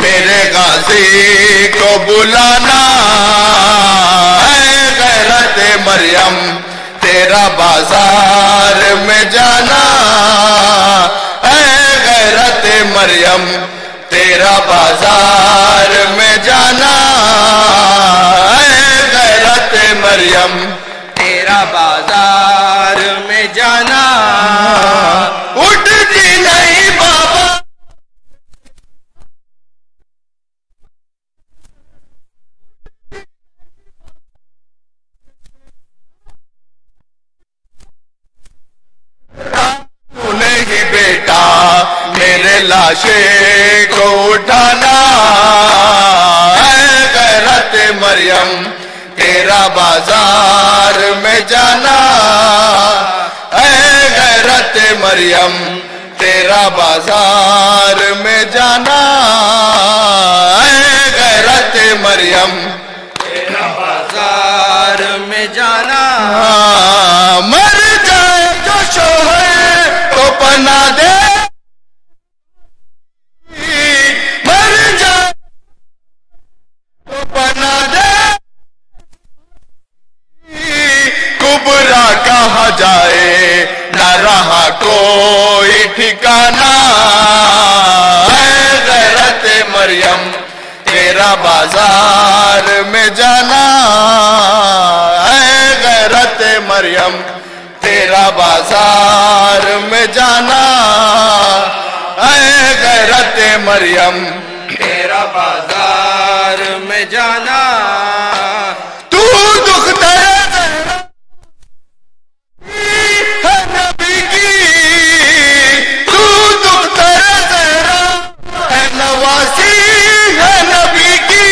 Speaker 3: میرے غازی کو بلانا. اے غیرت مریم تیرا بازار میں جانا. اے غیرت مریم تیرا بازار میں جانا. اے غیرت مریم تیرا بازار میں جانا. اٹھتی نہیں بابا لاشے کو اٹھانا، اے غیرت مریم تیرا بازار میں جانا، اے غیرت مریم تیرا بازار میں جانا، اے غیرت مریم
Speaker 4: تیرا بازار میں جانا،
Speaker 3: مر جائے جو شوہر تو پناہ دے، مر جائے تو پناہ دے، کبرا کہا جائے نہ رہا کوئی ٹھکانہ، اے غیرت مریم تیرا بازار میں جانا، اے غیرت مریم تیرا بازار میں جانا، اے غیرت مریم
Speaker 4: تیرا بازار میں جانا،
Speaker 3: تو دختر ہے نبی کی، تو دختر زہرا ہے نواسی ہے نبی کی،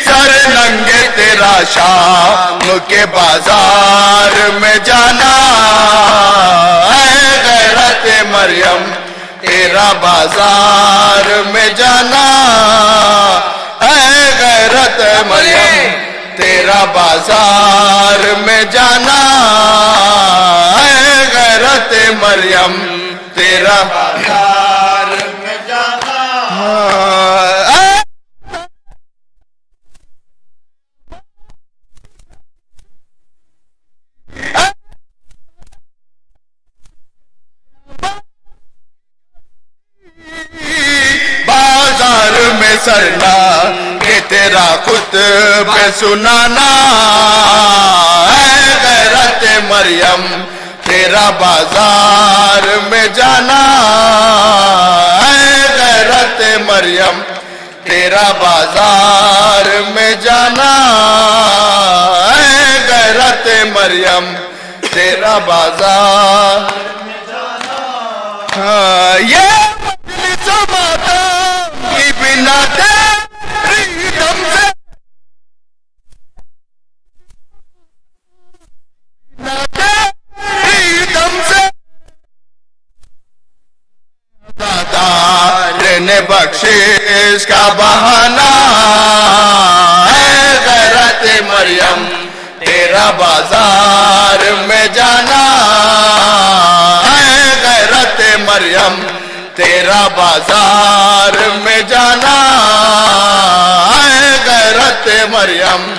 Speaker 3: سر ننگے تیرا شام کے بازار میں جانا، اے غیرت مریم تیرا بازار میں جانا، اے غیرت مریم تیرا بازار میں جانا، اے غیرت مریم تیرا
Speaker 4: بازار میں جانا،
Speaker 3: بازار میں سرنا کہ تیرا خطبہ سنانا، اے غیرت مریم تیرا بازار میں جانا، اے غیرت مریم تیرا بازار میں جانا، اے غیرت مریم تیرا بازار میں جانا، یہ مجلس ماتم کی بنا تیری دم سے، بنا تیری دم سے دادار نے بخشش کا بہانا، اے غیرت مریم تیرا بازار میں جانا، اے غیرت مریم تیرا بازار میں جانا، اے غیرت مریم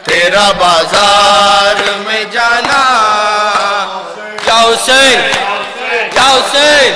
Speaker 3: تیرا بازار میں جانا،
Speaker 4: یا حسین، یا حسین